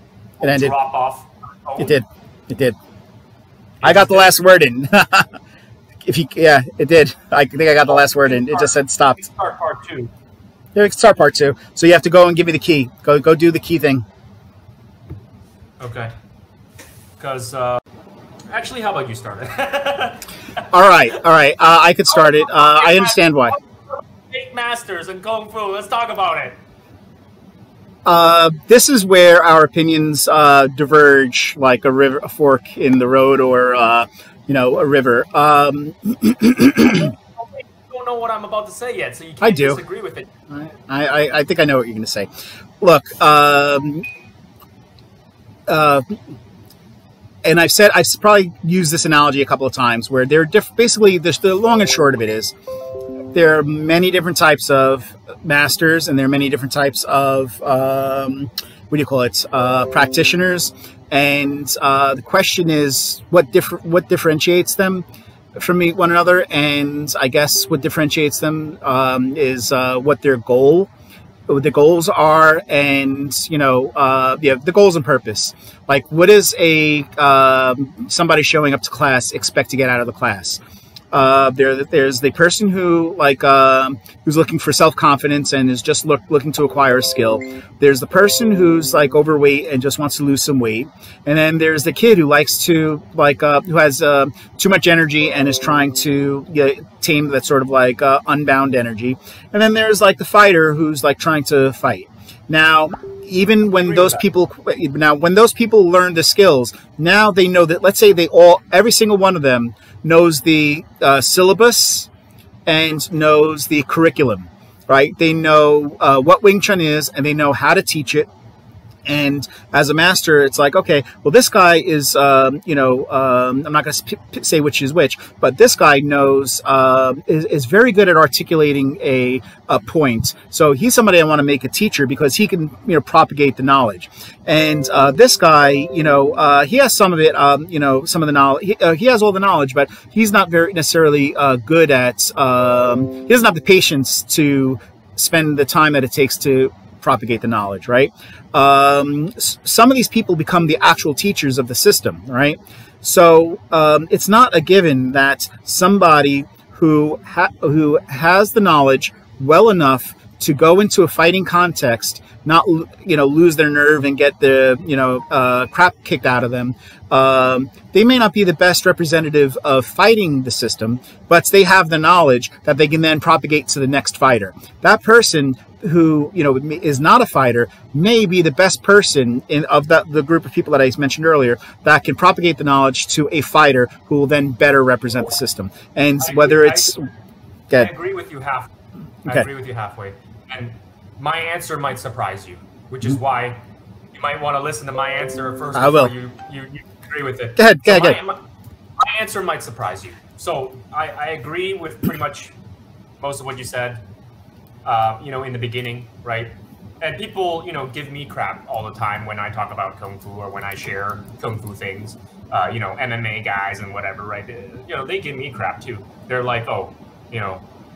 It drop off. Oh. It did. It did. I got the last word in. Yeah, it did. I think I got the last word in. It just said stopped. Start part 2. Yeah, we can start part 2. So you have to go and give me the key. Go do the key thing. Okay. Because, actually, how about you start it? All right. I could start it. I understand why. 8 masters in Kung Fu. Let's talk about it. This is where our opinions diverge, like a fork in the road, or you know, a river. You don't know what I'm about to say yet, so you can't disagree with it. I think I know what you're going to say. Look, and I've probably used this analogy a couple of times, where basically the long and short of it is there are many different types of masters, and there are many different types of practitioners, and the question is what differentiates them from one another, and I guess what differentiates them is what their goals are, and you know, the goals and purpose. Like, what does somebody showing up to class expect to get out of the class? There's the person who who's looking for self-confidence and is just looking to acquire a skill. There's the person who's like overweight and just wants to lose some weight, and then there's the kid who likes to who has too much energy and is trying to tame that sort of unbound energy. And then there's like the fighter who's like trying to fight. Now, even when those people learn the skills, now they know that, let's say every single one of them knows the syllabus and knows the curriculum, right? They know what Wing Chun is, and they know how to teach it, And as a master, it's like, okay, well, this guy is, I'm not going to say which is which, but this guy knows, is very good at articulating a point. So he's somebody I want to make a teacher because he can, propagate the knowledge. And this guy, he has some of it, some of the knowledge. He has all the knowledge, but he's not very necessarily good at, he doesn't have the patience to spend the time that it takes to propagate the knowledge, right? Some of these people become the actual teachers of the system, right? So it's not a given that somebody who has the knowledge well enough to go into a fighting context, not lose their nerve and get the crap kicked out of them. They may not be the best representative of fighting the system, but they have the knowledge that they can then propagate to the next fighter. That person who is not a fighter may be the best person of the group of people that I mentioned earlier that can propagate the knowledge to a fighter who will then better represent the system. And I agree with you halfway. I agree with you halfway. And my answer might surprise you, which is why you might want to listen to my answer first before you agree with it. Go ahead. My answer might surprise you. So I agree with pretty much most of what you said. In the beginning, right? And people, give me crap all the time when I talk about Kung Fu or when I share Kung Fu things, MMA guys and whatever, right? They give me crap too. They're like, oh,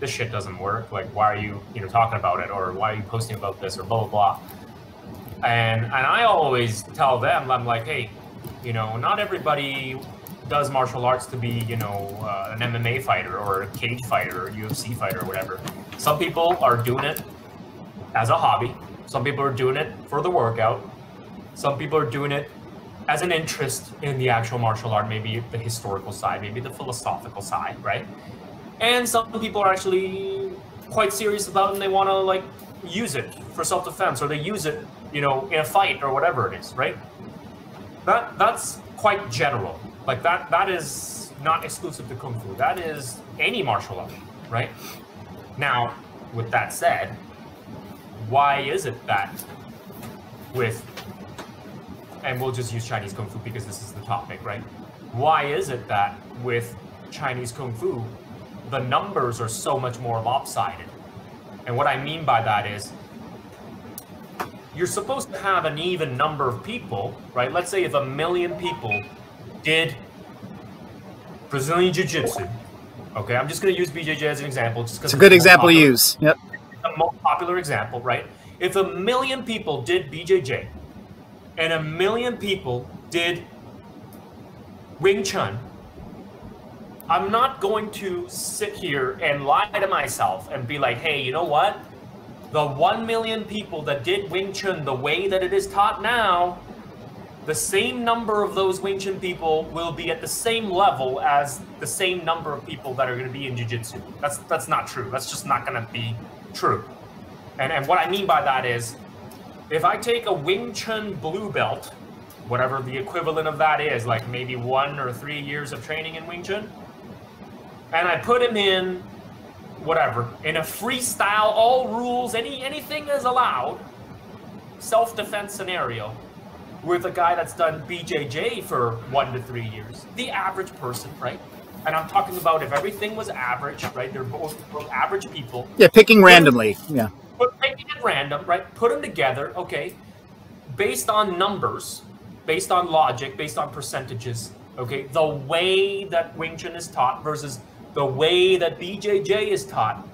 this shit doesn't work. Like, why are you, talking about it? Or why are you posting about this or blah, blah, blah. And I always tell them, I'm like, hey, not everybody does martial arts to be, an MMA fighter or a cage fighter or UFC fighter or whatever. Some people are doing it as a hobby. Some people are doing it for the workout. Some people are doing it as an interest in the actual martial art, maybe the historical side, maybe the philosophical side, right? And some people are actually quite serious about it and they want to use it for self-defense, or they use it, in a fight or whatever it is, right? That's quite general. That is not exclusive to Kung Fu. That is any martial art, right? Now, with that said, why is it that and we'll just use Chinese Kung Fu because this is the topic, right? Why is it that with Chinese Kung Fu, the numbers are so much more lopsided? And what I mean by that is, you're supposed to have an even number of people, right? Let's say if 1 million people did Brazilian Jiu-Jitsu. Okay, I'm just going to use BJJ as an example. Just because it's a good example to use. Yep. The most popular example, right? If 1 million people did BJJ and 1 million people did Wing Chun, I'm not going to sit here and lie to myself and be like, hey, you know what? The 1 million people that did Wing Chun the way that it is taught now, the same number of those Wing Chun people will be at the same level as the same number of people that are going to be in Jiu-Jitsu. That's not true. That's just not going to be true. And what I mean by that is, if I take a Wing Chun blue belt, whatever the equivalent of that is, like maybe 1 or 3 years of training in Wing Chun, and I put him in, whatever, in a freestyle, all rules, anything is allowed, self-defense scenario, with a guy that's done BJJ for 1 to 3 years, the average person, right? And I'm talking about if everything was average, right? They're both average people. Yeah, picking randomly, yeah. But picking at random, right? Put them together, okay? Based on numbers, based on logic, based on percentages, okay? The way that Wing Chun is taught versus the way that BJJ is taught,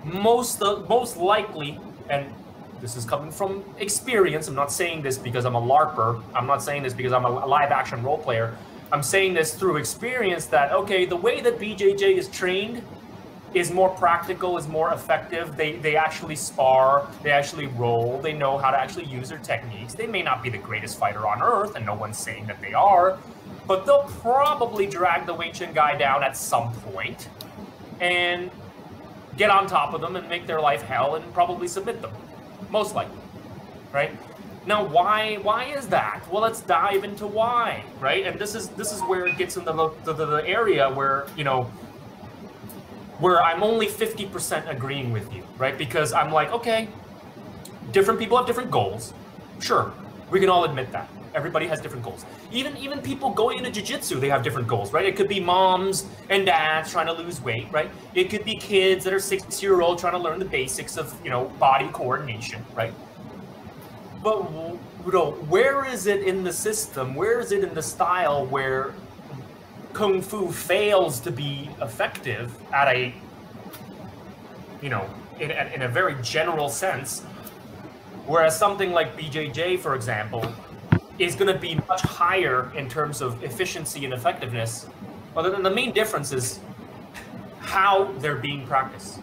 most likely, and this is coming from experience. I'm not saying this because I'm a LARPer. I'm not saying this because I'm a live action role player. I'm saying this through experience that, okay, the way that BJJ is trained is more practical, is more effective. They actually spar, they actually roll, they know how to actually use their techniques. They may not be the greatest fighter on earth, and no one's saying that they are, but they'll probably drag the Wing Chun guy down at some point and get on top of them and make their life hell and probably submit them. Most likely, right? Now, why is that? Well, let's dive into why, right? And this is where it gets into the area where, where I'm only 50% agreeing with you, right? Because I'm like, okay, different people have different goals. Sure, we can all admit that. Everybody has different goals. Even people going into jiu-jitsu, they have different goals, right? It could be moms and dads trying to lose weight, right? It could be kids that are 6-year-old trying to learn the basics of, you know, body coordination, right? But, you know, where is it in the system? Where is it in the style where Kung Fu fails to be effective at a, you know, in a very general sense, whereas something like BJJ, for example, is going to be much higher in terms of efficiency and effectiveness. Well, then the main difference is how they're being practiced.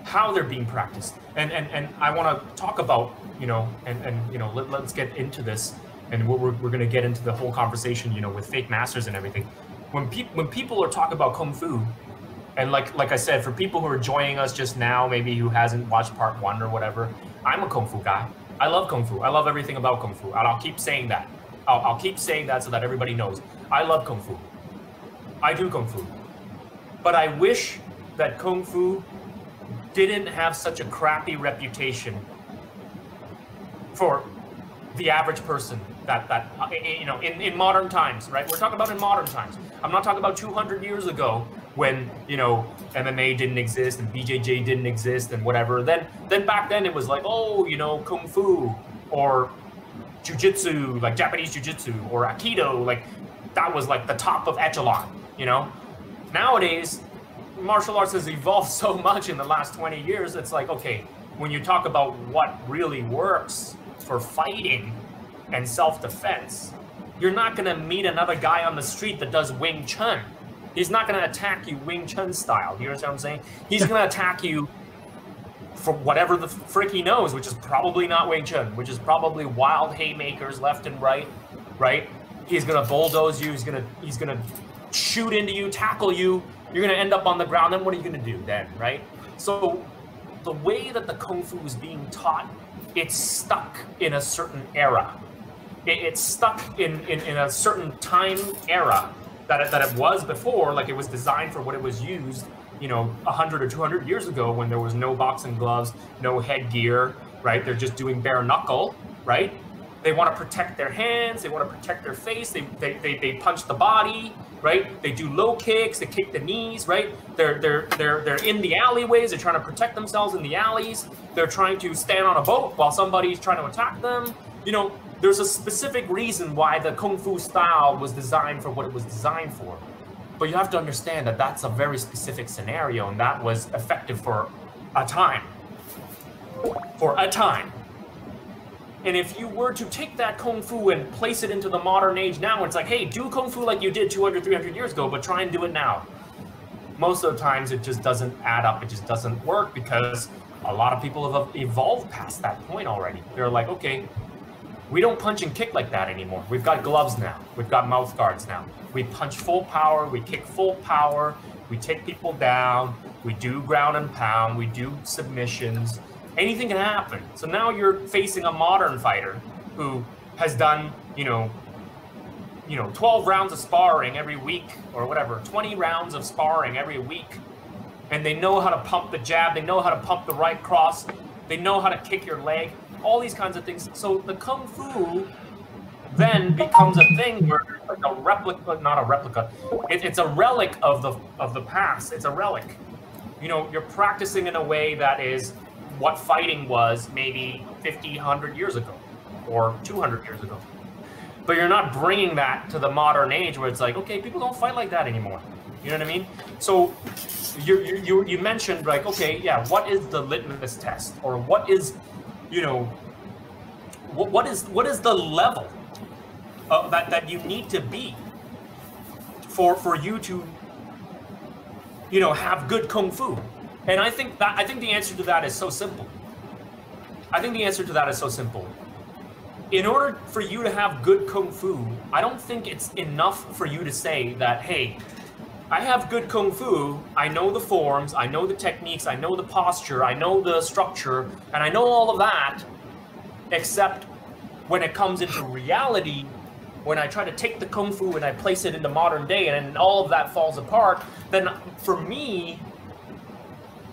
How they're being practiced. And I want to talk about, you know, and you know, let's get into this, and we're going to get into the whole conversation, you know, with fake masters and everything. When people are talking about Kung Fu, and like I said, for people who are joining us just now, maybe who hasn't watched part 1 or whatever, I'm a Kung Fu guy. I love Kung Fu. I love everything about Kung Fu. And I'll keep saying that. I'll keep saying that so that everybody knows. I love Kung Fu. I do Kung Fu. But I wish that Kung Fu didn't have such a crappy reputation for the average person that you know, in modern times, right? We're talking about in modern times. I'm not talking about 200 years ago when, you know, MMA didn't exist and BJJ didn't exist and whatever. Then back then it was like, oh, you know, Kung Fu or Jiu-Jitsu, like Japanese Jiu-Jitsu or Aikido, like that was like the top of echelon, you know? Nowadays, martial arts has evolved so much in the last 20 years. It's like, okay, when you talk about what really works for fighting and self-defense, you're not going to meet another guy on the street that does Wing Chun. He's not going to attack you Wing Chun style. You understand what I'm saying? He's going to attack you for whatever the frick he knows, which is probably not Wing Chun, which is probably wild haymakers left and right, right? He's going to bulldoze you. He's going to shoot into you, tackle you. You're going to end up on the ground. Then what are you going to do then, right? So the way that the Kung Fu is being taught, it's stuck in a certain era. It's stuck in a certain time era that it was before, like it was designed for what it was used, you know, 100 or 200 years ago when there was no boxing gloves, no headgear, right? They're just doing bare knuckle, right? They want to protect their hands, they want to protect their face, they punch the body, right? They do low kicks, they kick the knees, right? They're in the alleyways, they're trying to protect themselves in the alleys, they're trying to stand on a boat while somebody's trying to attack them. You know, there's a specific reason why the Kung Fu style was designed for what it was designed for. But you have to understand that that's a very specific scenario, and that was effective for a time. For a time. And if you were to take that Kung Fu and place it into the modern age now, it's like, hey, do Kung Fu like you did 200, 300 years ago, but try and do it now. Most of the times it just doesn't add up, it just doesn't work, because a lot of people have evolved past that point already. They're like, okay, we don't punch and kick like that anymore. We've got gloves now. We've got mouth guards now. We punch full power. We kick full power. We take people down. We do ground and pound. We do submissions. Anything can happen. So now you're facing a modern fighter who has done, you know, 12 rounds of sparring every week or whatever, 20 rounds of sparring every week. And they know how to pump the jab. They know how to pump the right cross. They know how to kick your leg. All these kinds of things. So the Kung Fu then becomes a thing where it's like a replica, not a replica. It's a relic of the past. It's a relic. You know, you're practicing in a way that is what fighting was maybe 50, 100 years ago or 200 years ago. But you're not bringing that to the modern age where it's like, okay, people don't fight like that anymore. You know what I mean? So you mentioned like, okay, yeah, what is the litmus test, or what is, you know, what is the level that you need to be for you to, you know, have good Kung Fu? And I think the answer to that is so simple. I think the answer to that is so simple. In order for you to have good Kung Fu, I don't think it's enough for you to say that, hey, I have good Kung Fu, I know the forms, I know the techniques, I know the posture, I know the structure, and I know all of that, except when it comes into reality, when I try to take the Kung Fu and I place it into modern day and all of that falls apart, then for me,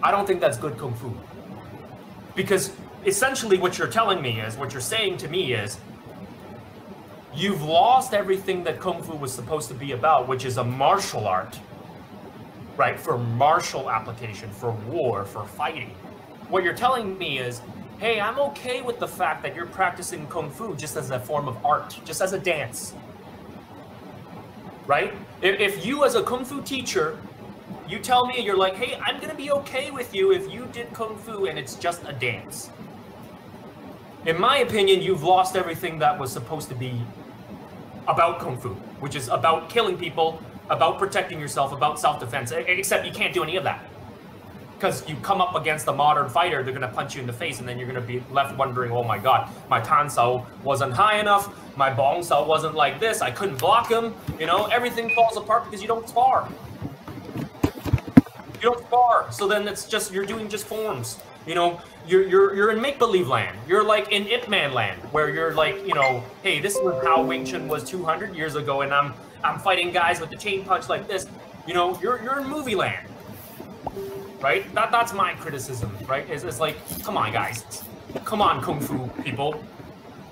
I don't think that's good Kung Fu. Because essentially what you're telling me is, what you're saying to me is, you've lost everything that Kung Fu was supposed to be about, which is a martial art, right? For martial application, for war, for fighting. What you're telling me is, hey, I'm okay with the fact that you're practicing Kung Fu just as a form of art, just as a dance, right? If you as a Kung Fu teacher, you tell me, you're like, hey, I'm gonna be okay with you if you did Kung Fu and it's just a dance. In my opinion, you've lost everything that was supposed to be about Kung Fu, which is about killing people, about protecting yourself, about self-defense, except you can't do any of that. Because you come up against a modern fighter, they're going to punch you in the face, and then you're going to be left wondering, oh my god, my tan sao wasn't high enough, my bong sao wasn't like this, I couldn't block him, you know, everything falls apart because you don't spar. You don't spar, so then it's just, you're doing just forms. You know, you're in make-believe land. You're like in Ip Man land, where you're like, you know, hey, this is how Wing Chun was 200 years ago, and I'm fighting guys with the chain punch like this. You know, you're in movie land, right? That's my criticism, right? It's like, come on, guys, come on, Kung Fu people,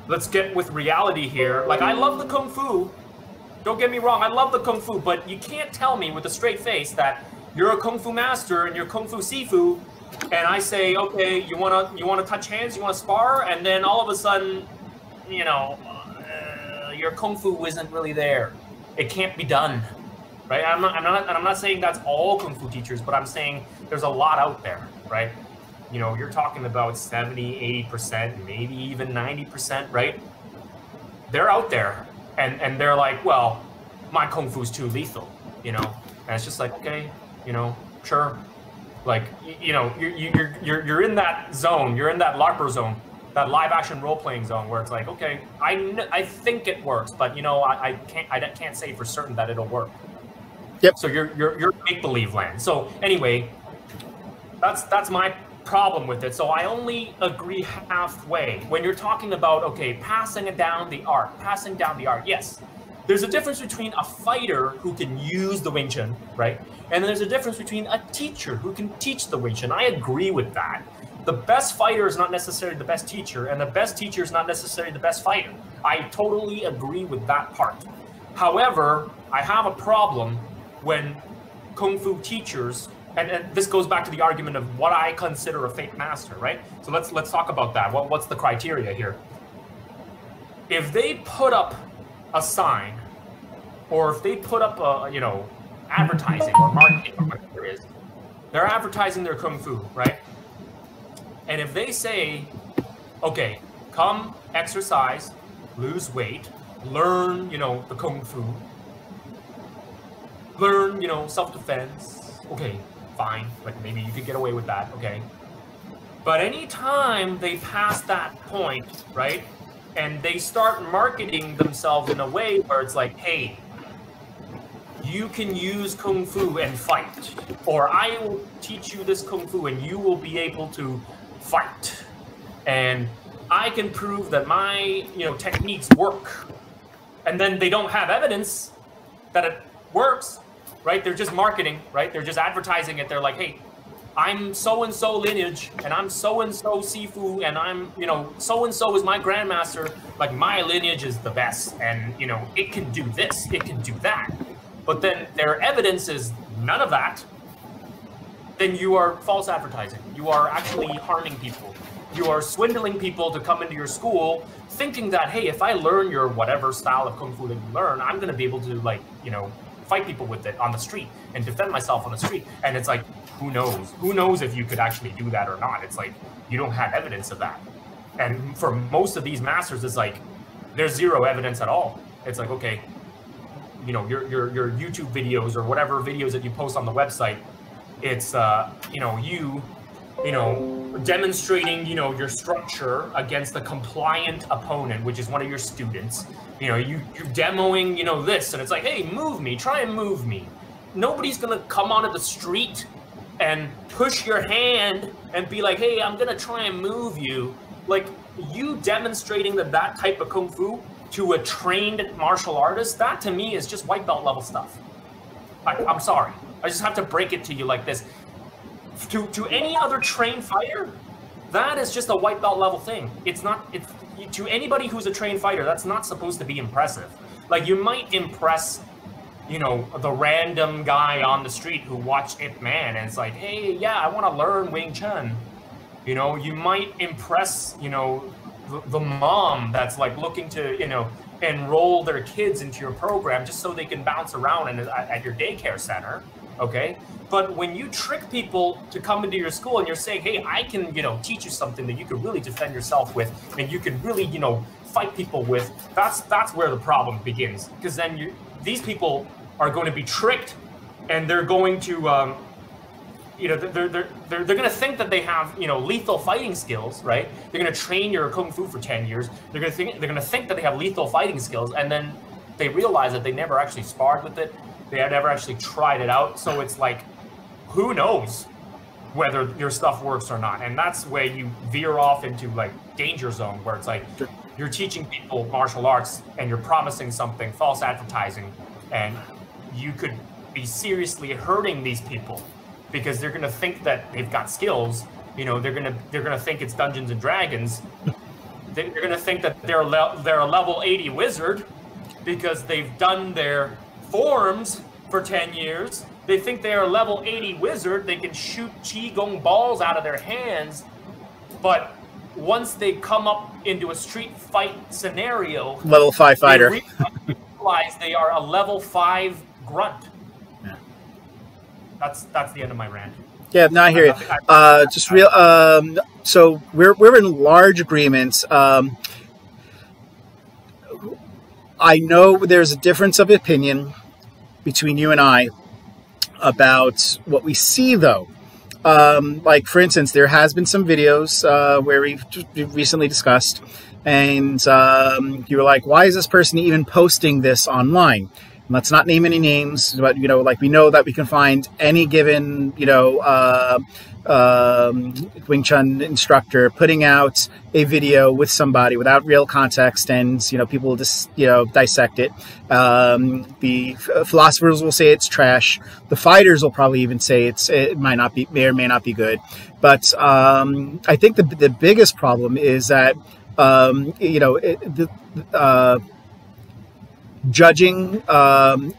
let's get with reality here. Like, I love the Kung Fu. Don't get me wrong, I love the Kung Fu, but you can't tell me with a straight face that you're a Kung Fu master and you're Kung Fu Sifu. And I say, okay, you wanna touch hands, you wanna spar, and then all of a sudden, you know, your Kung Fu isn't really there. It can't be done, right? I'm not saying that's all Kung Fu teachers, but I'm saying there's a lot out there, right? You know, you're talking about 70, 80%, maybe even 90%, right? They're out there, and they're like, well, my Kung Fu's too lethal, you know, and it's just like, okay, you know, sure. Like, you know, you're in that zone, you're in that LARPer zone, that live action role playing zone where it's like, okay, I think it works, but you know, I can't say for certain that it'll work. Yep. So you're make believe land. So anyway, that's my problem with it. So I only agree halfway when you're talking about, okay, passing down the art. Yes. There's a difference between a fighter who can use the Wing Chun, right? And there's a difference between a teacher who can teach the Wing Chun. I agree with that. The best fighter is not necessarily the best teacher, and the best teacher is not necessarily the best fighter. I totally agree with that part. However, I have a problem when Kung Fu teachers, and this goes back to the argument of what I consider a fake master, right? So let's talk about that. What's the criteria here? If they put up a sign, or if they put up a, you know, advertising or marketing or whatever it is, they're advertising their Kung Fu, right? And if they say, okay, come exercise, lose weight, learn, you know, the Kung Fu, learn, you know, self-defense, okay, fine, like maybe you could get away with that, okay. But anytime they pass that point, right, and they start marketing themselves in a way where it's like, hey, you can use Kung Fu and fight, or I will teach you this Kung Fu and you will be able to fight, and I can prove that my, you know, techniques work, and then they don't have evidence that it works, right? They're just marketing, right? They're just advertising it. They're like, hey, I'm so-and-so lineage, and I'm so-and-so Sifu, and I'm, you know, so-and-so is my grandmaster, like my lineage is the best, and, you know, it can do this, it can do that. But then their evidence is none of that, then you are false advertising. You are actually harming people. You are swindling people to come into your school thinking that, hey, if I learn your whatever style of Kung Fu that you learn, I'm gonna be able to, like, you know, fight people with it on the street and defend myself on the street. And it's like, who knows? Who knows if you could actually do that or not? It's like, you don't have evidence of that. And for most of these masters, it's like, there's zero evidence at all. It's like, okay, you know, your YouTube videos or whatever videos that you post on the website, it's, you know, demonstrating, you know, your structure against a compliant opponent, which is one of your students. You know, you're demoing, you know, this, and it's like, hey, move me, try and move me. Nobody's gonna come onto the street and push your hand and be like, hey, I'm gonna try and move you. Like, you demonstrating that type of Kung Fu to a trained martial artist, that to me is just white belt level stuff. I'm sorry. I just have to break it to you like this. To any other trained fighter, that is just a white belt level thing. It's not, it's, to anybody who's a trained fighter, that's not supposed to be impressive. Like, you might impress, you know, the random guy on the street who watched Ip Man and it's like, hey, yeah, I want to learn Wing Chun. You know, you might impress, you know, the mom that's like looking to, you know, enroll their kids into your program just so they can bounce around at your daycare center, okay? But when you trick people to come into your school and you're saying, hey, I can, you know, teach you something that you can really defend yourself with and you can really, you know, fight people with, that's where the problem begins. Because then these people are going to be tricked and they're going to, you know, they're going to think that they have, you know, lethal fighting skills, right? They're going to train your Kung Fu for 10 years. They're going to think that they have lethal fighting skills, and then they realize that they never actually sparred with it. They had never actually tried it out. So it's like, who knows whether your stuff works or not? And that's where you veer off into like danger zone, where it's like you're teaching people martial arts and you're promising something, false advertising, and you could be seriously hurting these people because they're going to think that they've got skills. You know, they're going to think it's Dungeons and Dragons. They're going to think that they're a level 80 wizard because they've done their forms for 10 years. They think they're a level 80 wizard. They can shoot Qigong balls out of their hands. But once they come up into a street fight scenario, level 5 fighter, they realize they are a level 5 grunt. Yeah. That's the end of my rant. Yeah, no, I hear you. Just real. So we're in large agreements. I know there's a difference of opinion between you and I about what we see, though. Like, for instance, there has been some videos where we've recently discussed, and you were like, why is this person even posting this online? And let's not name any names, but, you know, like, we know that we can find any given, you know, Wing Chun instructor putting out a video with somebody without real context, and, you know, people will just, you know, dissect it. The philosophers will say it's trash. The fighters will probably even say it might not be, may or may not be good. But I think the biggest problem is that you know, judging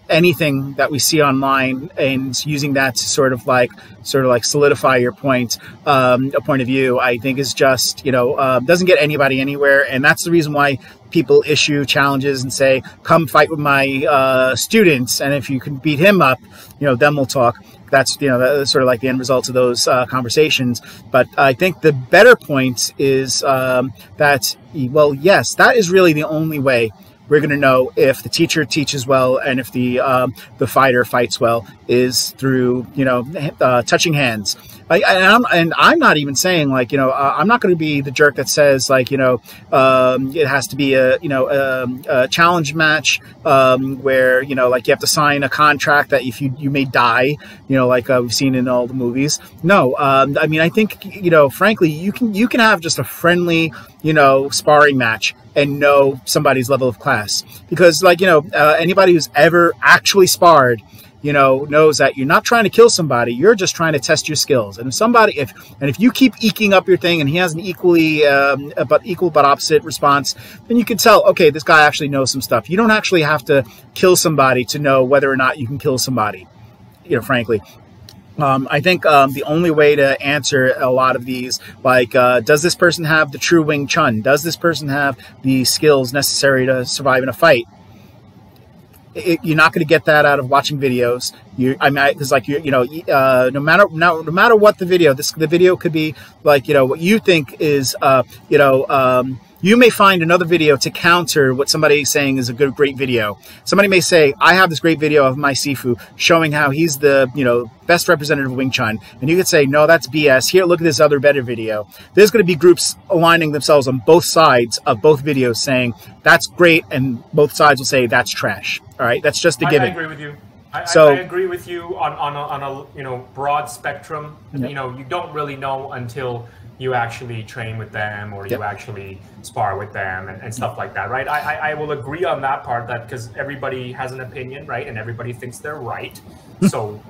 anything that we see online and using that to sort of like solidify your point, a point of view, I think is just, you know, doesn't get anybody anywhere. And that's the reason why people issue challenges and say, come fight with my students, and if you can beat him up, you know, then we'll talk. That's, you know, that's sort of like the end results of those conversations. But I think the better point is that, well, yes, that is really the only way we're going to know if the teacher teaches well and if the fighter fights well, is through, you know, touching hands. And I'm not even saying, like, you know, I'm not going to be the jerk that says, like, you know, it has to be a, you know, a challenge match where, you know, like, you have to sign a contract that if you may die, you know, like we've seen in all the movies. No, I mean, I think, you know, frankly, you can have just a friendly, you know, sparring match and know somebody's level of class, because, like, you know, anybody who's ever actually sparred, you know, knows that you're not trying to kill somebody, you're just trying to test your skills. And if you keep eking up your thing and he has an equal but opposite response, then you can tell, okay, this guy actually knows some stuff. You don't actually have to kill somebody to know whether or not you can kill somebody, you know, frankly. I think the only way to answer a lot of these, like, does this person have the true Wing Chun? Does this person have the skills necessary to survive in a fight? You're not going to get that out of watching videos. I mean, because, like, you know, no matter what the video, the video could be like, you know, what you think is, you know, you may find another video to counter what somebody is saying is a great video. Somebody may say, I have this great video of my Sifu showing how he's the, you know, best representative of Wing Chun. And you could say, no, that's BS. Here, look at this other better video. There's going to be groups aligning themselves on both sides of both videos saying, that's great. And both sides will say, that's trash. All right. That's just a given. I agree with you. I agree with you on a you know, broad spectrum. Yep. You know, you don't really know until you actually train with them or you actually spar with them and stuff like that, right? I will agree on that part, that because everybody has an opinion, right? And everybody thinks they're right. So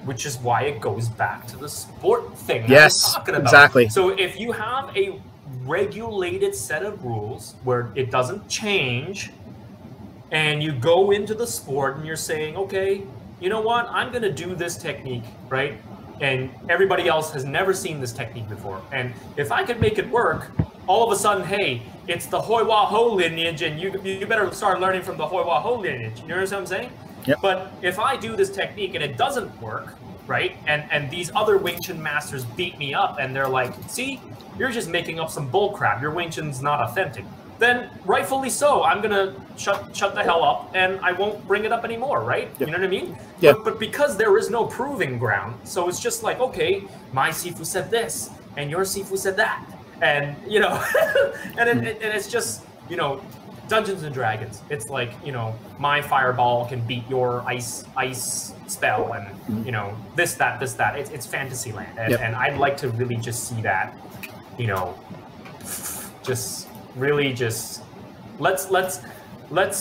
which is why it goes back to the sport thing. Yes, talking about. Exactly. So if you have a regulated set of rules where it doesn't change, and you go into the sport and you're saying, okay, you know what, I'm going to do this technique, right? And everybody else has never seen this technique before. And if I could make it work, all of a sudden, hey, it's the Hoi Wah Ho lineage, and you better start learning from the Hoi Wah Ho lineage. You know what I'm saying? Yep. But if I do this technique and it doesn't work, right? And these other Wing Chun masters beat me up, and they're like, see, you're just making up some bull crap. Your Wing Chun's not authentic. Then rightfully so, I'm gonna shut the hell up, and I won't bring it up anymore, right? Yep. You know what I mean? Yep. But because there is no proving ground, so it's just like, okay, my Sifu said this, and your Sifu said that, and you know, and it's just, you know, Dungeons and Dragons. It's like, you know, my fireball can beat your ice spell, and you know, this that. It's fantasy land, and I'd like to really just see that, you know, just. Really just let's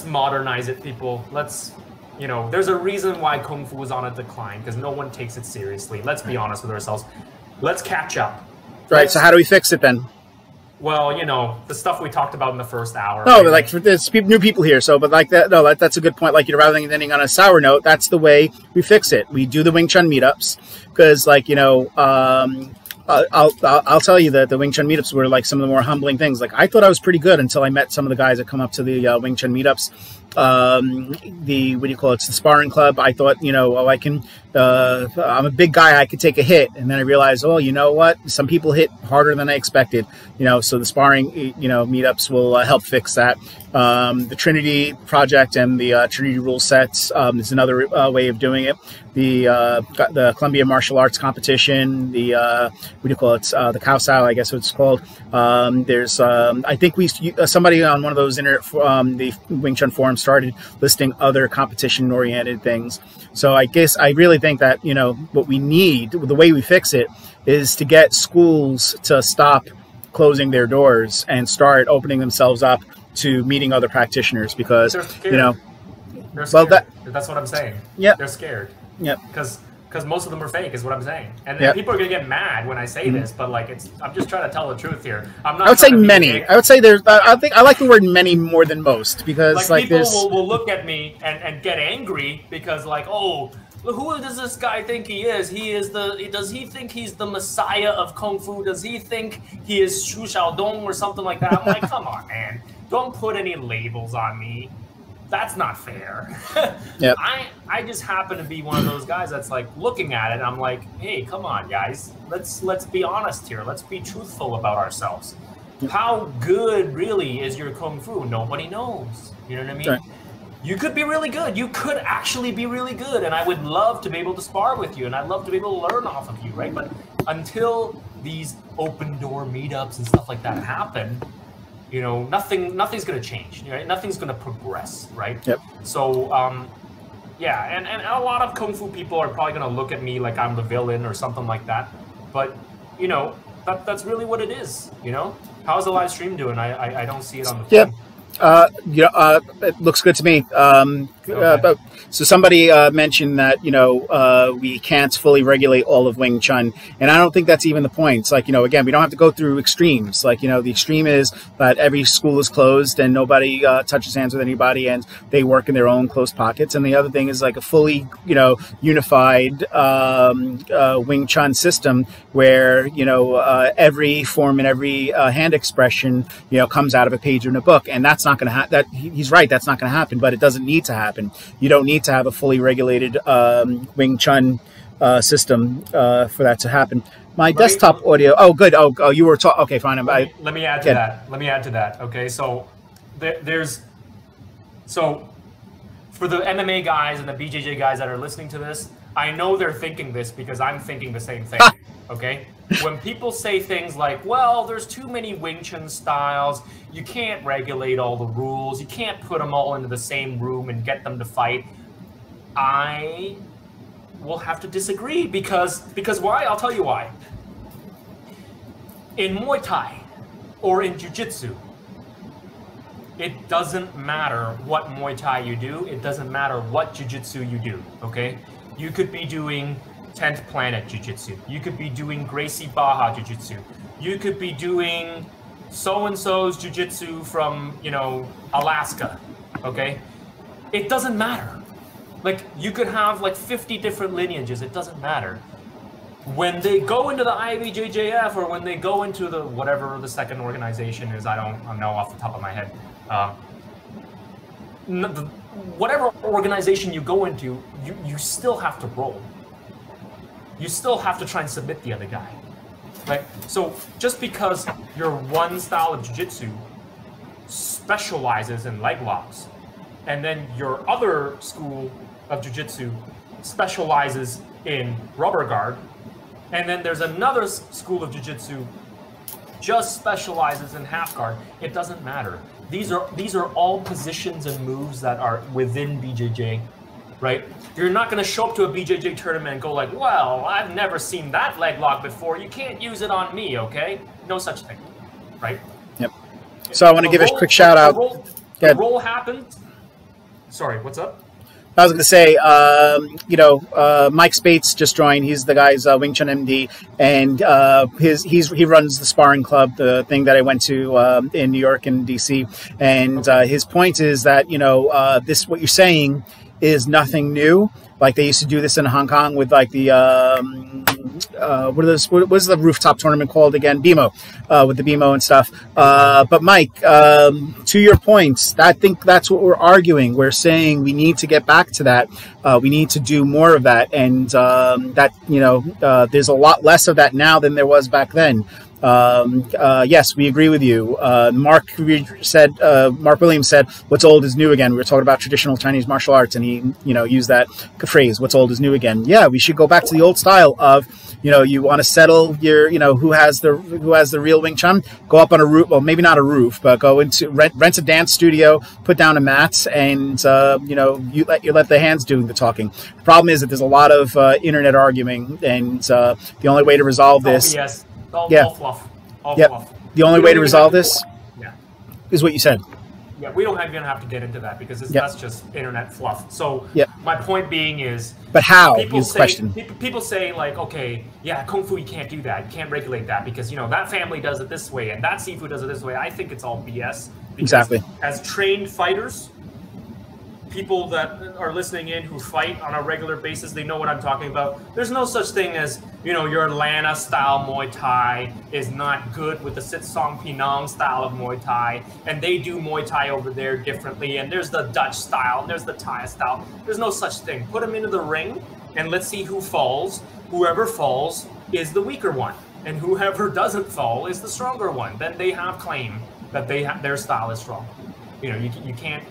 modernize it, people. Let's, you know, there's a reason why Kung Fu is on a decline, because no one takes it seriously. Let's be honest with ourselves. Let's catch up. Right. So how do we fix it then? Well, you know, the stuff we talked about in the first hour. No, but like there's new people here, so but like that. No, that's a good point. Like, you know, rather than ending on a sour note, that's the way we fix it. We do the Wing Chun meetups, because, like, you know, I'll tell you that the Wing Chun meetups were like some of the more humbling things. Like, I thought I was pretty good until I met some of the guys that come up to the Wing Chun meetups. What do you call it? It's the sparring club. I thought, you know, oh, I can. I'm a big guy. I could take a hit, and then I realized, oh, you know what? Some people hit harder than I expected. You know, so the sparring, you know, meetups will help fix that. The Trinity project and the Trinity rule sets is another way of doing it. The Columbia Martial Arts competition, the what do you call it? The Khao Sao, I guess it's called. There's I think somebody on one of those the Wing Chun forums started listing other competition-oriented things. So I guess I really think that, you know, what we need, the way we fix it, is to get schools to stop closing their doors and start opening themselves up to meeting other practitioners, because, you know, they're scared. Well, that's what I'm saying. Yeah, they're scared. Yeah, because most of them are fake, is what I'm saying. And people are gonna get mad when I say this, but like, I'm just trying to tell the truth here. I'm not. I would say many. I would say there's. I think I like the word many more than most, because like people will look at me and get angry because, like, oh, who does this guy think he is? Does he think he's the messiah of Kung Fu? Does he think he is Shu Xiaodong or something like that? I'm like, come on, man. Don't put any labels on me. That's not fair. Yep. I just happen to be one of those guys that's like looking at it. I'm like, hey, come on, guys. Let's be honest here. Let's be truthful about ourselves. How good really is your Kung Fu? Nobody knows. You know what I mean? Right. You could be really good. You could actually be really good, and I would love to be able to spar with you, and I'd love to be able to learn off of you, right? But until these open door meetups and stuff like that happen, you know, nothing's going to change, right? Nothing's going to progress, right? Yep. So, yeah, and a lot of Kung Fu people are probably going to look at me like I'm the villain or something like that. But, you know, that's really what it is, you know? How's the live stream doing? I don't see it on the phone. Yep. It looks good to me. Okay. So somebody mentioned that, you know, we can't fully regulate all of Wing Chun, and I don't think that's even the point. It's like, you know, again, we don't have to go through extremes. Like, you know, the extreme is that every school is closed and nobody touches hands with anybody, and they work in their own close pockets. And the other thing is like a fully, you know, unified Wing Chun system where, you know, every form and every hand expression, you know, comes out of a page in a book, and that's not going to happen. He's right, that's not going to happen, but it doesn't need to happen. You don't need to have a fully regulated Wing Chun system for that to happen. My desktop audio. Oh, good. Oh, you were talking. Okay, fine. Let me add to that. Let me add to that. Okay, so so for the MMA guys and the BJJ guys that are listening to this, I know they're thinking this because I'm thinking the same thing. Okay, when people say things like, well, there's too many Wing Chun styles, you can't regulate all the rules, you can't put them all into the same room and get them to fight, I will have to disagree because why? I'll tell you why. In Muay Thai or in Jiu-Jitsu, it doesn't matter what Muay Thai you do, it doesn't matter what Jiu-Jitsu you do, okay? You could be doing 10th Planet Jiu-Jitsu. You could be doing Gracie Baja Jiu-Jitsu. You could be doing so-and-so's Jiu-Jitsu from, you know, Alaska, okay? It doesn't matter. Like, you could have like 50 different lineages. It doesn't matter. When they go into the IBJJF or when they go into the whatever the second organization is, I don't know off the top of my head. Whatever organization you go into, you still have to roll. You still have to try and submit the other guy, right? So just because your one style of jiu-jitsu specializes in leg locks, and then your other school of jiu-jitsu specializes in rubber guard, and then there's another school of jiu-jitsu just specializes in half guard, it doesn't matter. These are all positions and moves that are within BJJ, right? You're not going to show up to a BJJ tournament and go like, well, I've never seen that leg lock before. You can't use it on me, okay? No such thing, right? Yep. So I want to give a quick shout out. The roll happens. Sorry, what's up? I was going to say, you know, Mike Spates just joined. He's the guy's Wing Chun MD, and he runs the sparring club, the thing that I went to in New York and DC. And his point is that, you know, what you're saying is nothing new. Like they used to do this in Hong Kong with like the what is the rooftop tournament called again? BMO, with the BMO and stuff. But Mike, to your points, I think that's what we're arguing. We're saying we need to get back to that. We need to do more of that, and that, you know, there's a lot less of that now than there was back then. Yes, we agree with you. Mark Williams said, "What's old is new again." We were talking about traditional Chinese martial arts, and he, you know, used that phrase, "What's old is new again." Yeah, we should go back to the old style of, you know, you want to settle your, you know, who has the real Wing Chun. Go up on a roof, well, maybe not a roof, but go into rent a dance studio, put down a mat, and you know, you let the hands do the talking. The problem is that there's a lot of internet arguing, and the only way to resolve this. Yes. All fluff. All fluff. The only way to resolve this is what you said. Yeah, we don't even have to get into that because that's just internet fluff. So my point being is... But how? People say like, okay, yeah, Kung Fu, you can't do that. You can't regulate that because, you know, that family does it this way and that Sifu does it this way. I think it's all BS. Exactly. As trained fighters, people that are listening in who fight on a regular basis, they know what I'm talking about. There's no such thing as, you know, your Atlanta style Muay Thai is not good with the Sit Song Pinang style of Muay Thai, and they do Muay Thai over there differently, and there's the Dutch style, and there's the Thai style. There's no such thing. Put them into the ring, and let's see who falls. Whoever falls is the weaker one, and whoever doesn't fall is the stronger one. Then they have claim that their style is strong. You know, you can't...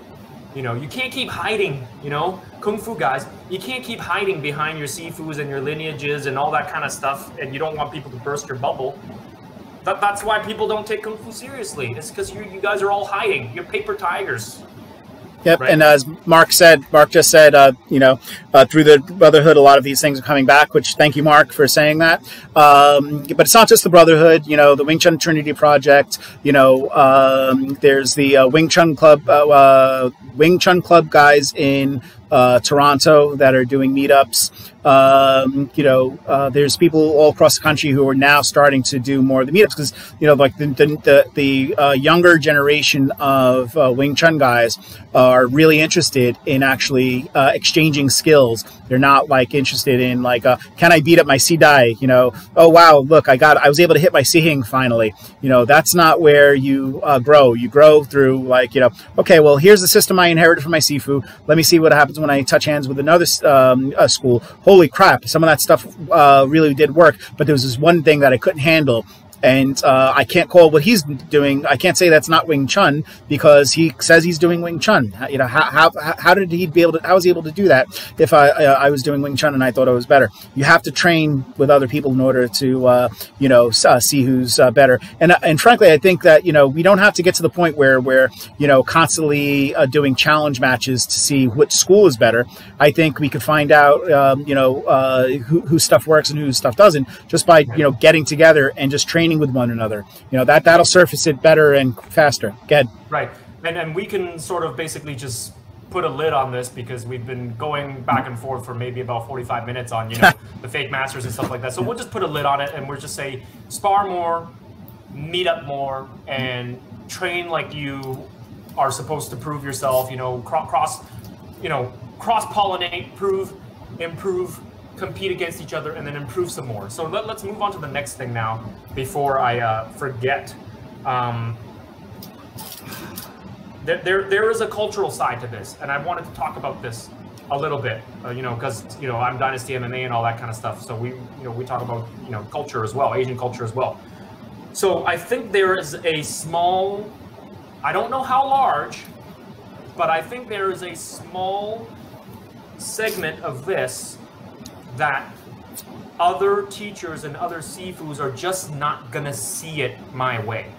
You know, you can't keep hiding, you know, Kung Fu guys, you can't keep hiding behind your Sifus and your lineages and all that kind of stuff, and you don't want people to burst your bubble. That's why people don't take Kung Fu seriously. It's because you guys are all hiding. You're paper tigers. Yep, right? And as Mark just said, you know, through the Brotherhood, a lot of these things are coming back, which thank you, Mark, for saying that. But it's not just the Brotherhood, you know, the Wing Chun Trinity Project, you know, there's the Wing Chun Club guys in Toronto that are doing meetups. You know, there's people all across the country who are now starting to do more of the meetups because, you know, like the younger generation of Wing Chun guys are really interested in actually exchanging skills. They're not like interested in like, can I beat up my Sidai? You know, oh wow, look, I was able to hit my Sihing finally. You know, that's not where you grow. You grow through like, you know, okay, well, here's the system I inherited from my Sifu. Let me see what happens when I touch hands with another school. Holy crap, some of that stuff really did work, but there was this one thing that I couldn't handle. And I can't call what he's doing. I can't say that's not Wing Chun because he says he's doing Wing Chun. You know, how did he be able to? How was he able to do that if I was doing Wing Chun and I thought I was better? You have to train with other people in order to you know, see who's better. And frankly, I think that, you know, we don't have to get to the point where we're, you know, constantly doing challenge matches to see which school is better. I think we could find out you know, whose stuff works and whose stuff doesn't just by, you know, getting together and just training with one another. You know, that'll surface it better and faster. Go ahead. Right. And we can sort of basically just put a lid on this because we've been going back and forth for maybe about 45 minutes on, you know, the fake masters and stuff like that. So we'll just put a lid on it, and we'll just say spar more, meet up more, and train like you are supposed to prove yourself, you know, cross-pollinate, improve, compete against each other, and then improve some more. So let's move on to the next thing now before I forget. There is a cultural side to this, and I wanted to talk about this a little bit, you know, because, you know, I'm Dynasty MMA and all that kind of stuff. So we talk about, you know, culture as well, Asian culture as well. So I think there is a small, I don't know how large, but I think there is a small segment of this that other teachers and other sifus are just not gonna see it my way,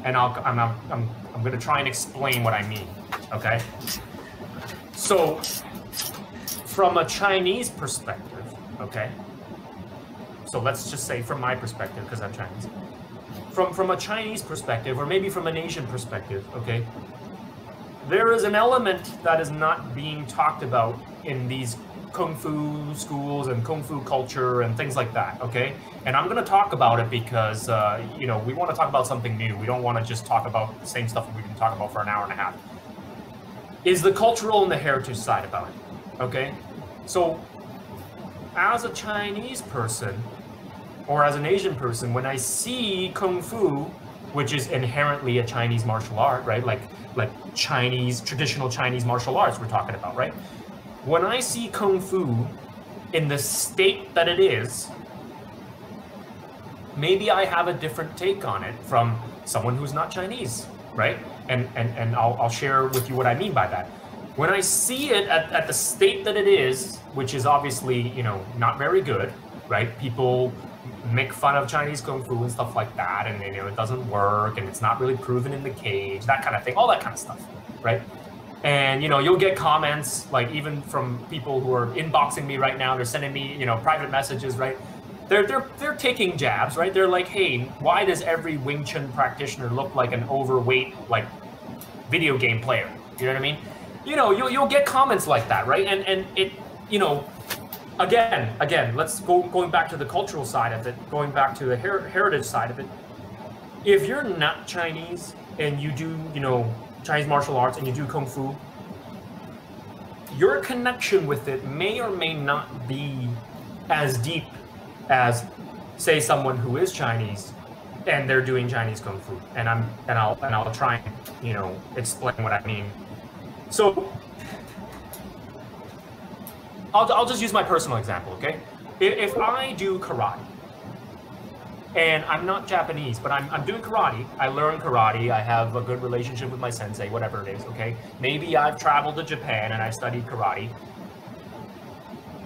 and I'm gonna try and explain what I mean. Okay, so from a Chinese perspective, okay, so let's just say from my perspective, because I'm Chinese, from a Chinese perspective, or maybe from an Asian perspective, okay, there is an element that is not being talked about in these Kung Fu schools and Kung Fu culture and things like that, okay? And I'm going to talk about it because, you know, we want to talk about something new. We don't want to just talk about the same stuff we've been talking about for an hour and a half. Is the cultural and the heritage side about it, okay? So, as a Chinese person, or as an Asian person, when I see Kung Fu, which is inherently a Chinese martial art, right? Like Chinese, traditional Chinese martial arts we're talking about, right? When I see Kung Fu in the state that it is, maybe I have a different take on it from someone who's not Chinese, right? And I'll share with you what I mean by that. When I see it at the state that it is, which is obviously, you know, not very good, right? People make fun of Chinese Kung Fu and stuff like that, and, you know, it doesn't work, and it's not really proven in the cage, that kind of thing, all that kind of stuff, right? And, you know, you'll get comments, like, even from people who are inboxing me right now, they're sending me, you know, private messages, right? They're taking jabs, right? They're like, hey, why does every Wing Chun practitioner look like an overweight, like, video game player? You know what I mean? You know, you'll get comments like that, right? And it, you know, again, let's going back to the cultural side of it, going back to the heritage side of it. If you're not Chinese and you do, you know, Chinese martial arts and you do Kung Fu, your connection with it may or may not be as deep as, say, someone who is Chinese and they're doing Chinese Kung Fu. And I'll try and, you know, explain what I mean. So I'll just use my personal example, okay? If I do karate, and I'm not Japanese, but I'm doing karate. I learn karate. I have a good relationship with my sensei, whatever it is, okay? Maybe I've traveled to Japan and I studied karate.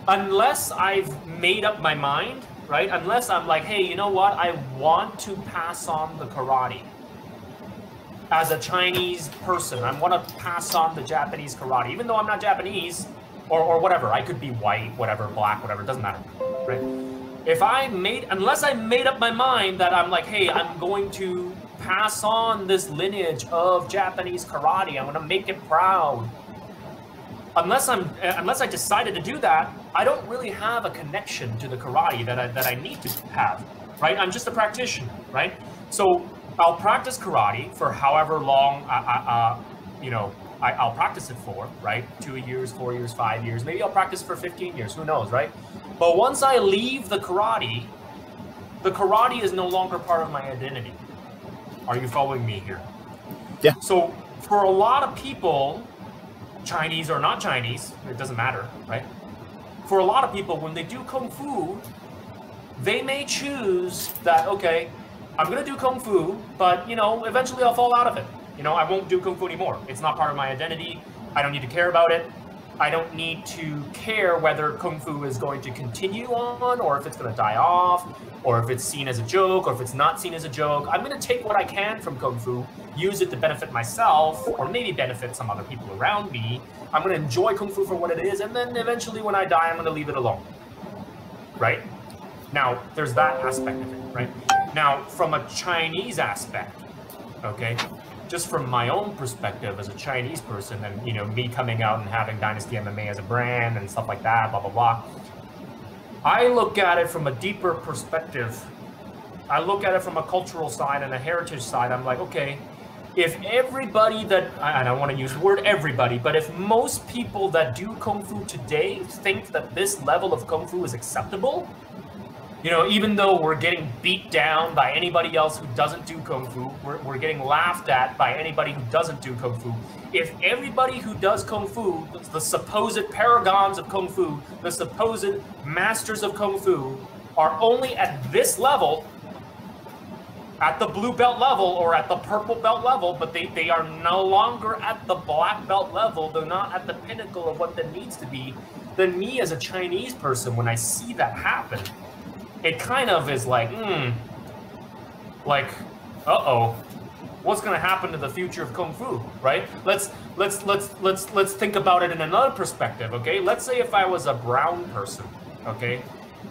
Unless I've made up my mind, right? Unless I'm like, hey, you know what? I want to pass on the karate. As a Chinese person, I want to pass on the Japanese karate. Even though I'm not Japanese, or whatever. I could be white, whatever, black, whatever. It doesn't matter, right? Unless I made up my mind that I'm like, hey, I'm going to pass on this lineage of Japanese karate. I'm going to make it proud. Unless I decided to do that, I don't really have a connection to the karate that I need to have, right? I'm just a practitioner, right? So I'll practice karate for however long you know, I'll practice it for, right? 2 years, 4 years, 5 years. Maybe I'll practice for 15 years. Who knows, right? But once I leave the karate is no longer part of my identity. Are you following me here? Yeah. So for a lot of people, Chinese or not Chinese, it doesn't matter, right? For a lot of people, when they do Kung Fu, they may choose that, okay, I'm going to do Kung Fu, but, you know, eventually I'll fall out of it. You know, I won't do Kung Fu anymore. It's not part of my identity. I don't need to care about it. I don't need to care whether Kung Fu is going to continue on, or if it's going to die off, or if it's seen as a joke, or if it's not seen as a joke. I'm going to take what I can from Kung Fu, use it to benefit myself, or maybe benefit some other people around me. I'm going to enjoy Kung Fu for what it is, and then eventually when I die, I'm going to leave it alone. Right? Now, there's that aspect of it, right? Now, from a Chinese aspect, okay? just from my own perspective as a Chinese person, and, you know, me coming out and having Dynasty MMA as a brand and stuff like that, blah, blah, blah. I look at it from a deeper perspective. I look at it from a cultural side and a heritage side. I'm like, okay, if everybody that, and I want to use the word everybody, but if most people that do Kung Fu today think that this level of Kung Fu is acceptable, you know, even though we're getting beat down by anybody else who doesn't do Kung Fu, we're getting laughed at by anybody who doesn't do Kung Fu. If everybody who does Kung Fu, the supposed paragons of Kung Fu, the supposed masters of Kung Fu, are only at this level, at the blue belt level or at the purple belt level, but they are no longer at the black belt level, they're not at the pinnacle of what that needs to be, then me as a Chinese person, when I see that happen, it kind of is like, like, uh-oh, what's going to happen to the future of Kung Fu, right? Let's think about it in another perspective, okay? Let's say if I was a brown person, okay,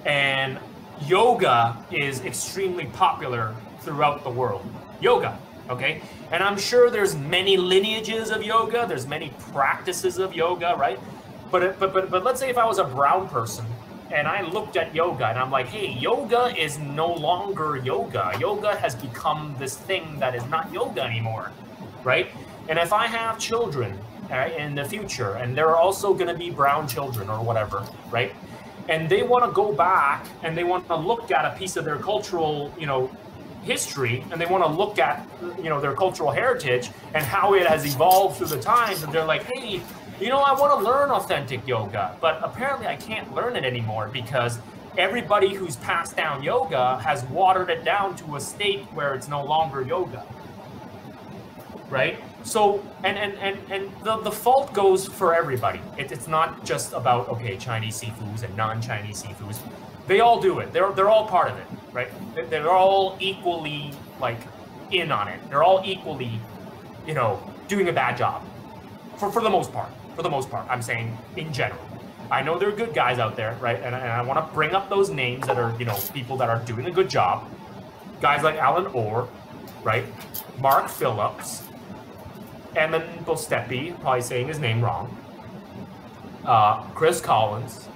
and yoga is extremely popular throughout the world. Yoga, okay? And I'm sure there's many lineages of yoga, there's many practices of yoga, right? But let's say if I was a brown person and I looked at yoga and I'm like, hey, yoga is no longer yoga. Yoga has become this thing that is not yoga anymore, right? And if I have children in the future, and there are also going to be brown children or whatever, right? And they want to go back and they want to look at a piece of their cultural, you know, history, and they want to look at, you know, their cultural heritage and how it has evolved through the times, and they're like, hey, you know, I want to learn authentic yoga, but apparently I can't learn it anymore because everybody who's passed down yoga has watered it down to a state where it's no longer yoga, right? So, and the fault goes for everybody. It's not just about, okay, Chinese sifus and non-Chinese sifus. They all do it. They're all part of it, right? They're all equally, like, in on it. They're all equally, you know, doing a bad job. For the most part. For the most part, I'm saying in general. I know there are good guys out there, right? And I want to bring up those names that are, you know, people that are doing a good job. Guys like Alan Orr, right? Mark Phillips, Emin Bostepi, probably saying his name wrong. Chris Collins,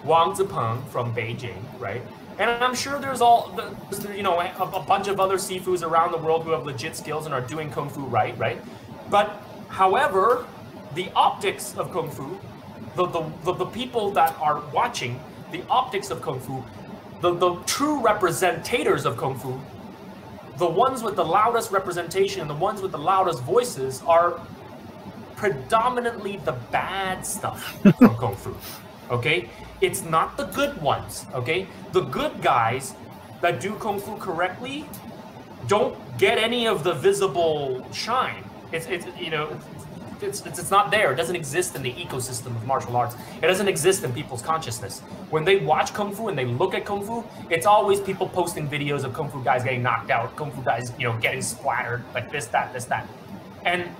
Wang Zipeng from Beijing, right? And I'm sure there's you know, a bunch of other sifus around the world who have legit skills and are doing Kung Fu right? But however, the optics of Kung Fu, the people that are watching the optics of Kung Fu, the true representators of Kung Fu, the ones with the loudest representation and the ones with the loudest voices are predominantly the bad stuff from Kung Fu, okay? It's not the good ones, okay? The good guys that do Kung Fu correctly don't get any of the visible shine. It's you know, it's not there. It doesn't exist in the ecosystem of martial arts. It doesn't exist in people's consciousness. When they watch Kung Fu and they look at Kung Fu, it's always people posting videos of Kung Fu guys getting knocked out, Kung Fu guys, you know, getting splattered, like this, that, this, that. And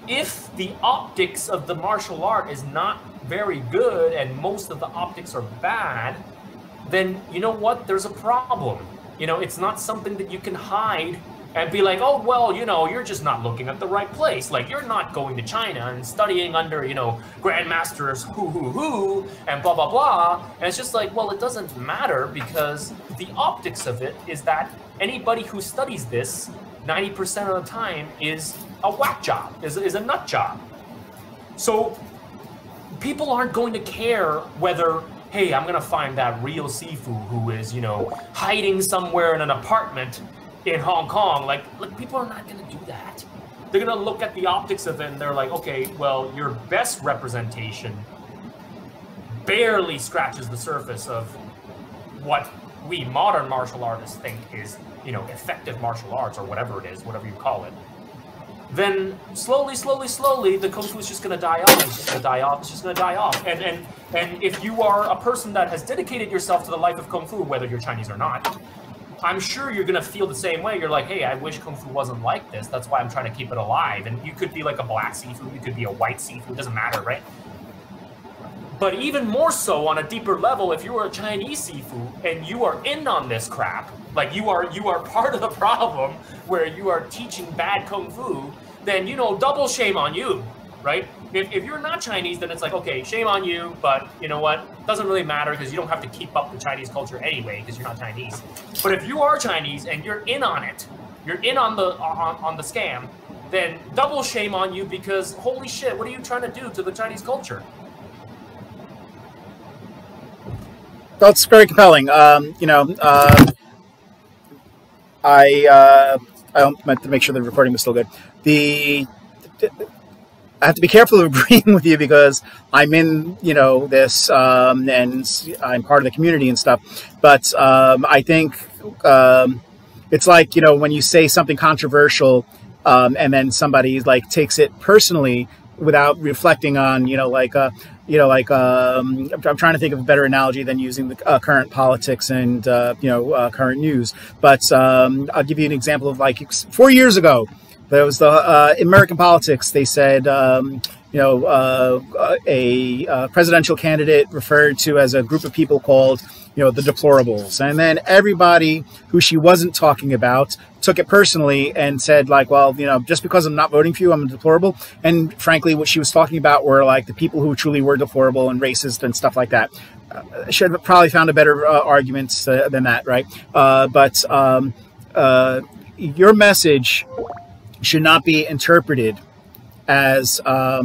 if the optics of the martial art is not very good and most of the optics are bad, then you know what? There's a problem. You know, it's not something that you can hide and be like, oh, well, you know, you're just not looking at the right place. Like, you're not going to China and studying under, you know, grandmasters who, and blah, blah, blah. And it's just like, well, it doesn't matter because the optics of it is that anybody who studies this 90% of the time is a whack job, is a nut job. So people aren't going to care whether, hey, I'm going to find that real Sifu who is, you know, hiding somewhere in an apartment in Hong Kong. Like people are not going to do that. They're going to look at the optics of it and they're like, okay, well, your best representation barely scratches the surface of what we modern martial artists think is, you know, effective martial arts or whatever it is, whatever you call it. Then slowly, the Kung Fu is just going to die off. It's just going to die off. It's just going to die off. And if you are a person that has dedicated yourself to the life of Kung Fu, whether you're Chinese or not, I'm sure you're going to feel the same way. You're like, hey, I wish Kung Fu wasn't like this. That's why I'm trying to keep it alive. And you could be like a black Sifu. You could be a white Sifu. It doesn't matter, right? But even more so on a deeper level, if you are a Chinese sifu and you are in on this crap, like you are part of the problem where you are teaching bad kung fu, then, you know, double shame on you, right? If you're not Chinese, then it's like, okay, shame on you, but you know what? Doesn't really matter because you don't have to keep up the Chinese culture anyway because you're not Chinese. But if you are Chinese and you're in on it, you're in on the scam, then double shame on you because holy shit, what are you trying to do to the Chinese culture? That's very compelling. You know, I meant to make sure the recording was still good. I have to be careful of agreeing with you because I'm in, you know, this, and I'm part of the community and stuff. But I think it's like, you know, when you say something controversial, and then somebody like takes it personally without reflecting on, you know, like, I'm trying to think of a better analogy than using the current politics and, current news. But I'll give you an example of like 4 years ago, there was the American politics. They said, a presidential candidate referred to as a group of people called, you know, the deplorables. And then everybody who she wasn't talking about took it personally and said like, well, you know, just because I'm not voting for you, I'm a deplorable. And frankly, what she was talking about were like the people who truly were deplorable and racist and stuff like that. Should have probably found a better argument than that, right? But your message should not be interpreted as all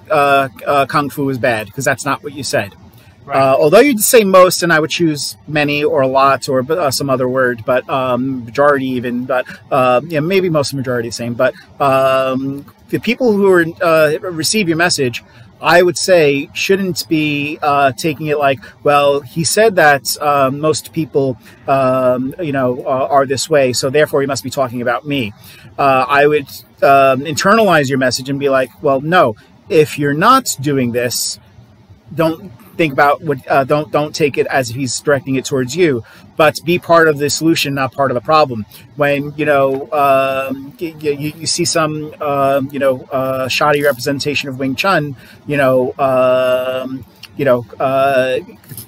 kung fu is bad, because that's not what you said. Right. Although you'd say most, and I would choose many or a lot or some other word, but majority even, but maybe most majority the same. But the people who are receive your message, I would say, shouldn't be taking it like, well, he said that most people, are this way, so therefore he must be talking about me. I would internalize your message and be like, well, no, if you're not doing this, don't think about what. Don't take it as if he's directing it towards you, but be part of the solution, not part of the problem. When you see some shoddy representation of Wing Chun,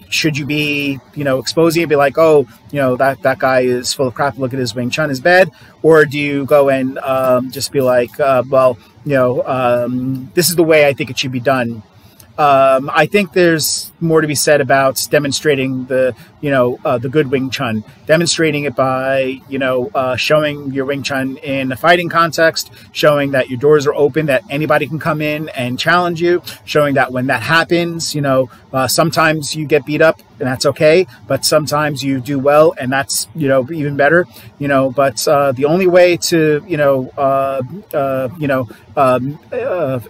should you be exposing it and be like, oh, that guy is full of crap, look at his Wing Chun is bad, or do you go and just be like, this is the way I think it should be done? I think there's more to be said about demonstrating the good Wing Chun, demonstrating it by, showing your Wing Chun in a fighting context, showing that your doors are open, that anybody can come in and challenge you, showing that when that happens, sometimes you get beat up and that's okay, but sometimes you do well and that's, even better, but the only way to,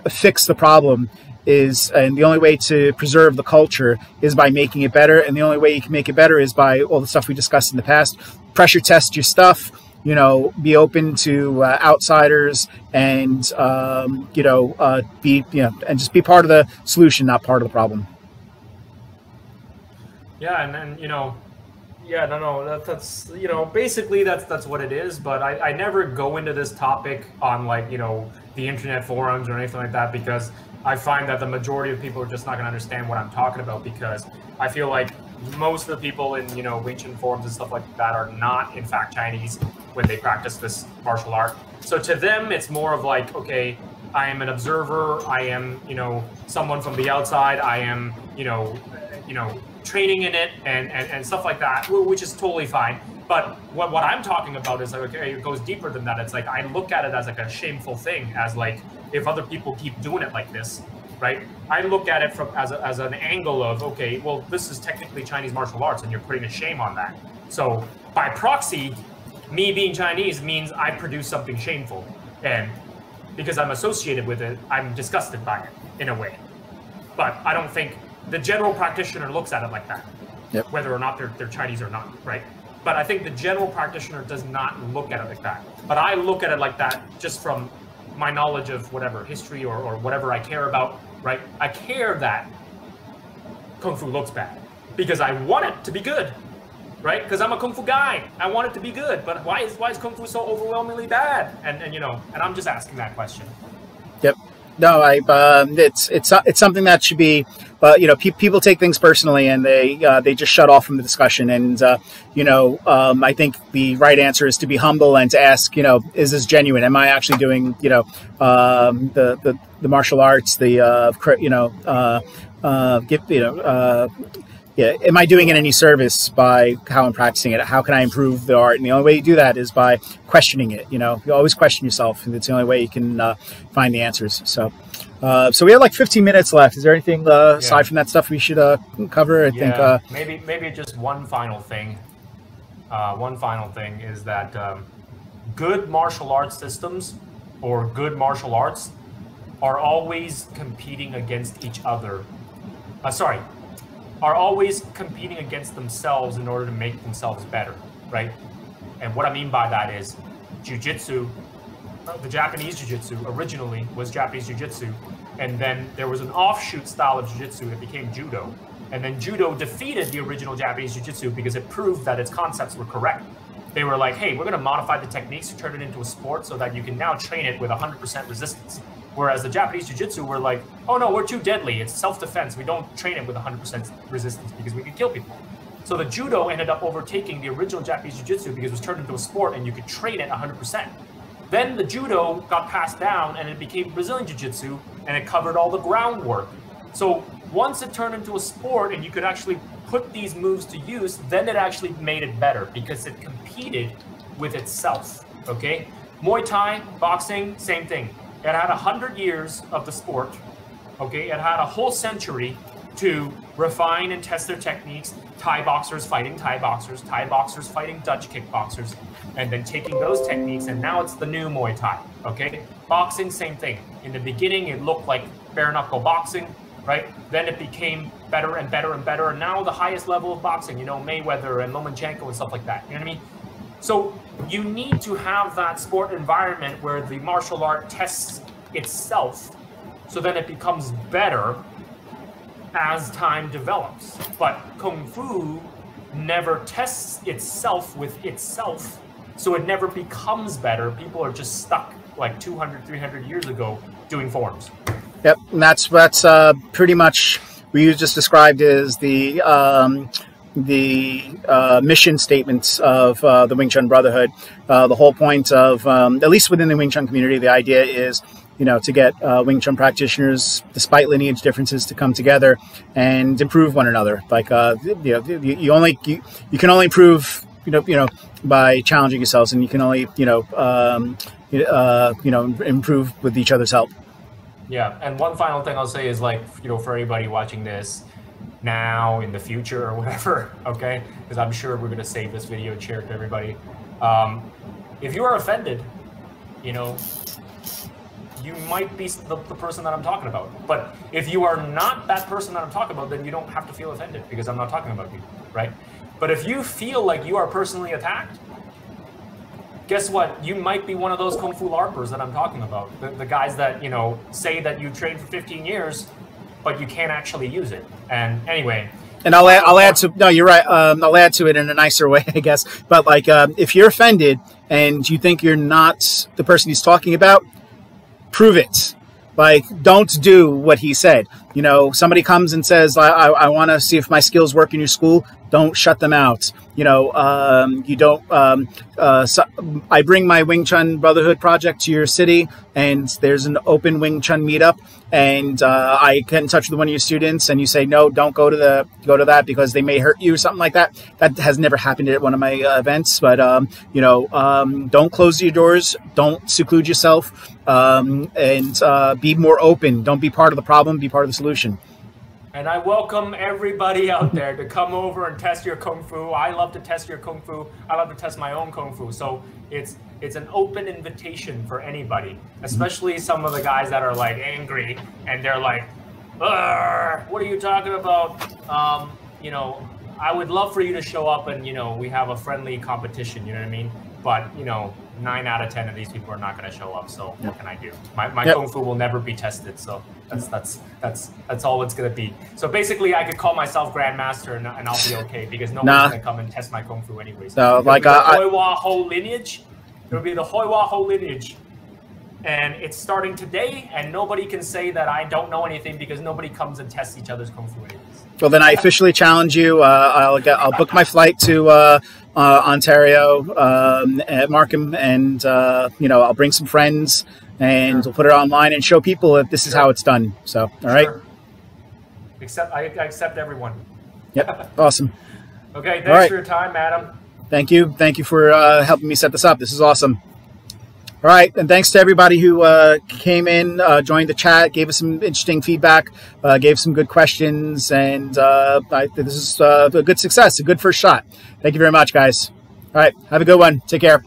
fix the problem and the only way to preserve the culture is by making it better. And the only way you can make it better is by all the stuff we discussed in the past. Pressure test your stuff, be open to outsiders and, and just be part of the solution, not part of the problem. Yeah. And then, that's, basically that's what it is. But I never go into this topic on like, the internet forums or anything like that, because I find that the majority of people are just not going to understand what I'm talking about, because I feel like most of the people in, Wing Chun forums and stuff like that are not, in fact, Chinese when they practice this martial art. So to them, it's more of like, okay, I am an observer. I am, someone from the outside. I am, training in it and stuff like that, which is totally fine. But what I'm talking about is like, okay, it goes deeper than that. It's like, I look at it as like a shameful thing, as like, if other people keep doing it like this, right? I look at it from as an angle of, okay, well, this is technically Chinese martial arts and you're putting a shame on that. So by proxy, me being Chinese means I produce something shameful. And because I'm associated with it, I'm disgusted by it in a way. But I don't think the general practitioner looks at it like that, yep, whether or not they're Chinese or not, right? But I think the general practitioner does not look at it like that. But I look at it like that just from my knowledge of whatever history or whatever I care about, right? I care that Kung Fu looks bad because I want it to be good, right? Because I'm a Kung Fu guy. I want it to be good. But why is Kung Fu so overwhelmingly bad? And I'm just asking that question. Yep. No, it's something that should be, people take things personally and they just shut off from the discussion. And I think the right answer is to be humble and to ask, is this genuine? Am I actually doing, the martial arts, am I doing it any service by how I'm practicing it? How can I improve the art? And the only way you do that is by questioning it. You always question yourself, and it's the only way you can find the answers. So we have like 15 minutes left. Is there anything aside from that stuff we should cover? I think maybe just one final thing. One final thing is that good martial arts systems or good martial arts are always competing against each other. Are always competing against themselves in order to make themselves better, right? And what I mean by that is jiu-jitsu, the Japanese jiu-jitsu originally was Japanese jiu-jitsu, and then there was an offshoot style of jiu-jitsu that became judo. And then judo defeated the original Japanese jiu-jitsu because it proved that its concepts were correct. They were like, hey, we're going to modify the techniques to turn it into a sport so that you can now train it with 100% resistance. Whereas the Japanese jiu-jitsu were like, oh no, we're too deadly. It's self-defense. We don't train it with 100% resistance because we could kill people. So the judo ended up overtaking the original Japanese jiu-jitsu because it was turned into a sport and you could train it 100%. Then the judo got passed down and it became Brazilian jiu-jitsu and it covered all the groundwork. So once it turned into a sport and you could actually put these moves to use, then it actually made it better because it competed with itself, okay? Muay Thai, boxing, same thing. It had 100 years of the sport, okay? It had a whole century to refine and test their techniques. Thai boxers fighting Thai boxers fighting Dutch kickboxers, and then taking those techniques, and now it's the new Muay Thai, okay? Boxing, same thing. In the beginning, it looked like bare knuckle boxing, right? Then it became better and better and better, and now the highest level of boxing, Mayweather and Lomachenko and stuff like that, you know what I mean? So you need to have that sport environment where the martial art tests itself, so then it becomes better as time develops. But Kung Fu never tests itself with itself, so it never becomes better. People are just stuck like 200, 300 years ago doing forms. Yep, and that's pretty much what you just described as the mission statements of the Wing Chun Brotherhood. The whole point of, at least within the Wing Chun community, the idea is, to get Wing Chun practitioners, despite lineage differences, to come together and improve one another. Like, you can only improve, by challenging yourselves, and you can only, improve with each other's help. Yeah, and one final thing I'll say is, like, for anybody watching this now, in the future, or whatever, okay? Because I'm sure we're going to save this video and share it to everybody. If you are offended, you might be the person that I'm talking about. But if you are not that person that I'm talking about, then you don't have to feel offended because I'm not talking about you, right? But if you feel like you are personally attacked, guess what? You might be one of those Kung Fu LARPers that I'm talking about. The guys that, say that you trained for 15 years, but you can't actually use it. And anyway. And I'll add to, no, you're right. I'll add to it in a nicer way, I guess. But like, if you're offended and you think you're not the person he's talking about, prove it. Like, don't do what he said. Somebody comes and says, I want to see if my skills work in your school. Don't shut them out. You don't, I bring my Wing Chun Brotherhood project to your city, and there's an open Wing Chun meetup, and I get in touch with one of your students, and you say, no, don't go to that because they may hurt you or something like that. That has never happened at one of my events, but, don't close your doors. Don't seclude yourself, and be more open. Don't be part of the problem. Be part of the solution. And I welcome everybody out there to come over and test your Kung Fu. I love to test your Kung Fu. I love to test my own Kung Fu. So it's an open invitation for anybody, especially some of the guys that are like angry and they're like, what are you talking about? I would love for you to show up and, we have a friendly competition, you know what I mean? But, 9 out of 10 of these people are not going to show up. So what can I do? My Kung Fu will never be tested. So that's all it's going to be. So basically I could call myself Grandmaster and I'll be okay because no one's going to come and test my Kung Fu anyways. No, like the Hoi Wah Ho lineage. It would be the Hoi Wah Ho lineage. and it's starting today, and nobody can say that I don't know anything because nobody comes and tests each other's Kung Fu ideas. Well, then I officially challenge you. I'll book my flight to Ontario at Markham, and I'll bring some friends, and we'll put it online and show people that this is how it's done. So, all right. I accept everyone. Yep. Awesome. Okay. Thanks for your time, Adam. Thank you. Thank you for helping me set this up. This is awesome. All right, and thanks to everybody who came in, joined the chat, gave us some interesting feedback, gave some good questions, and this is a good success, a good first shot. Thank you very much, guys. All right, have a good one. Take care.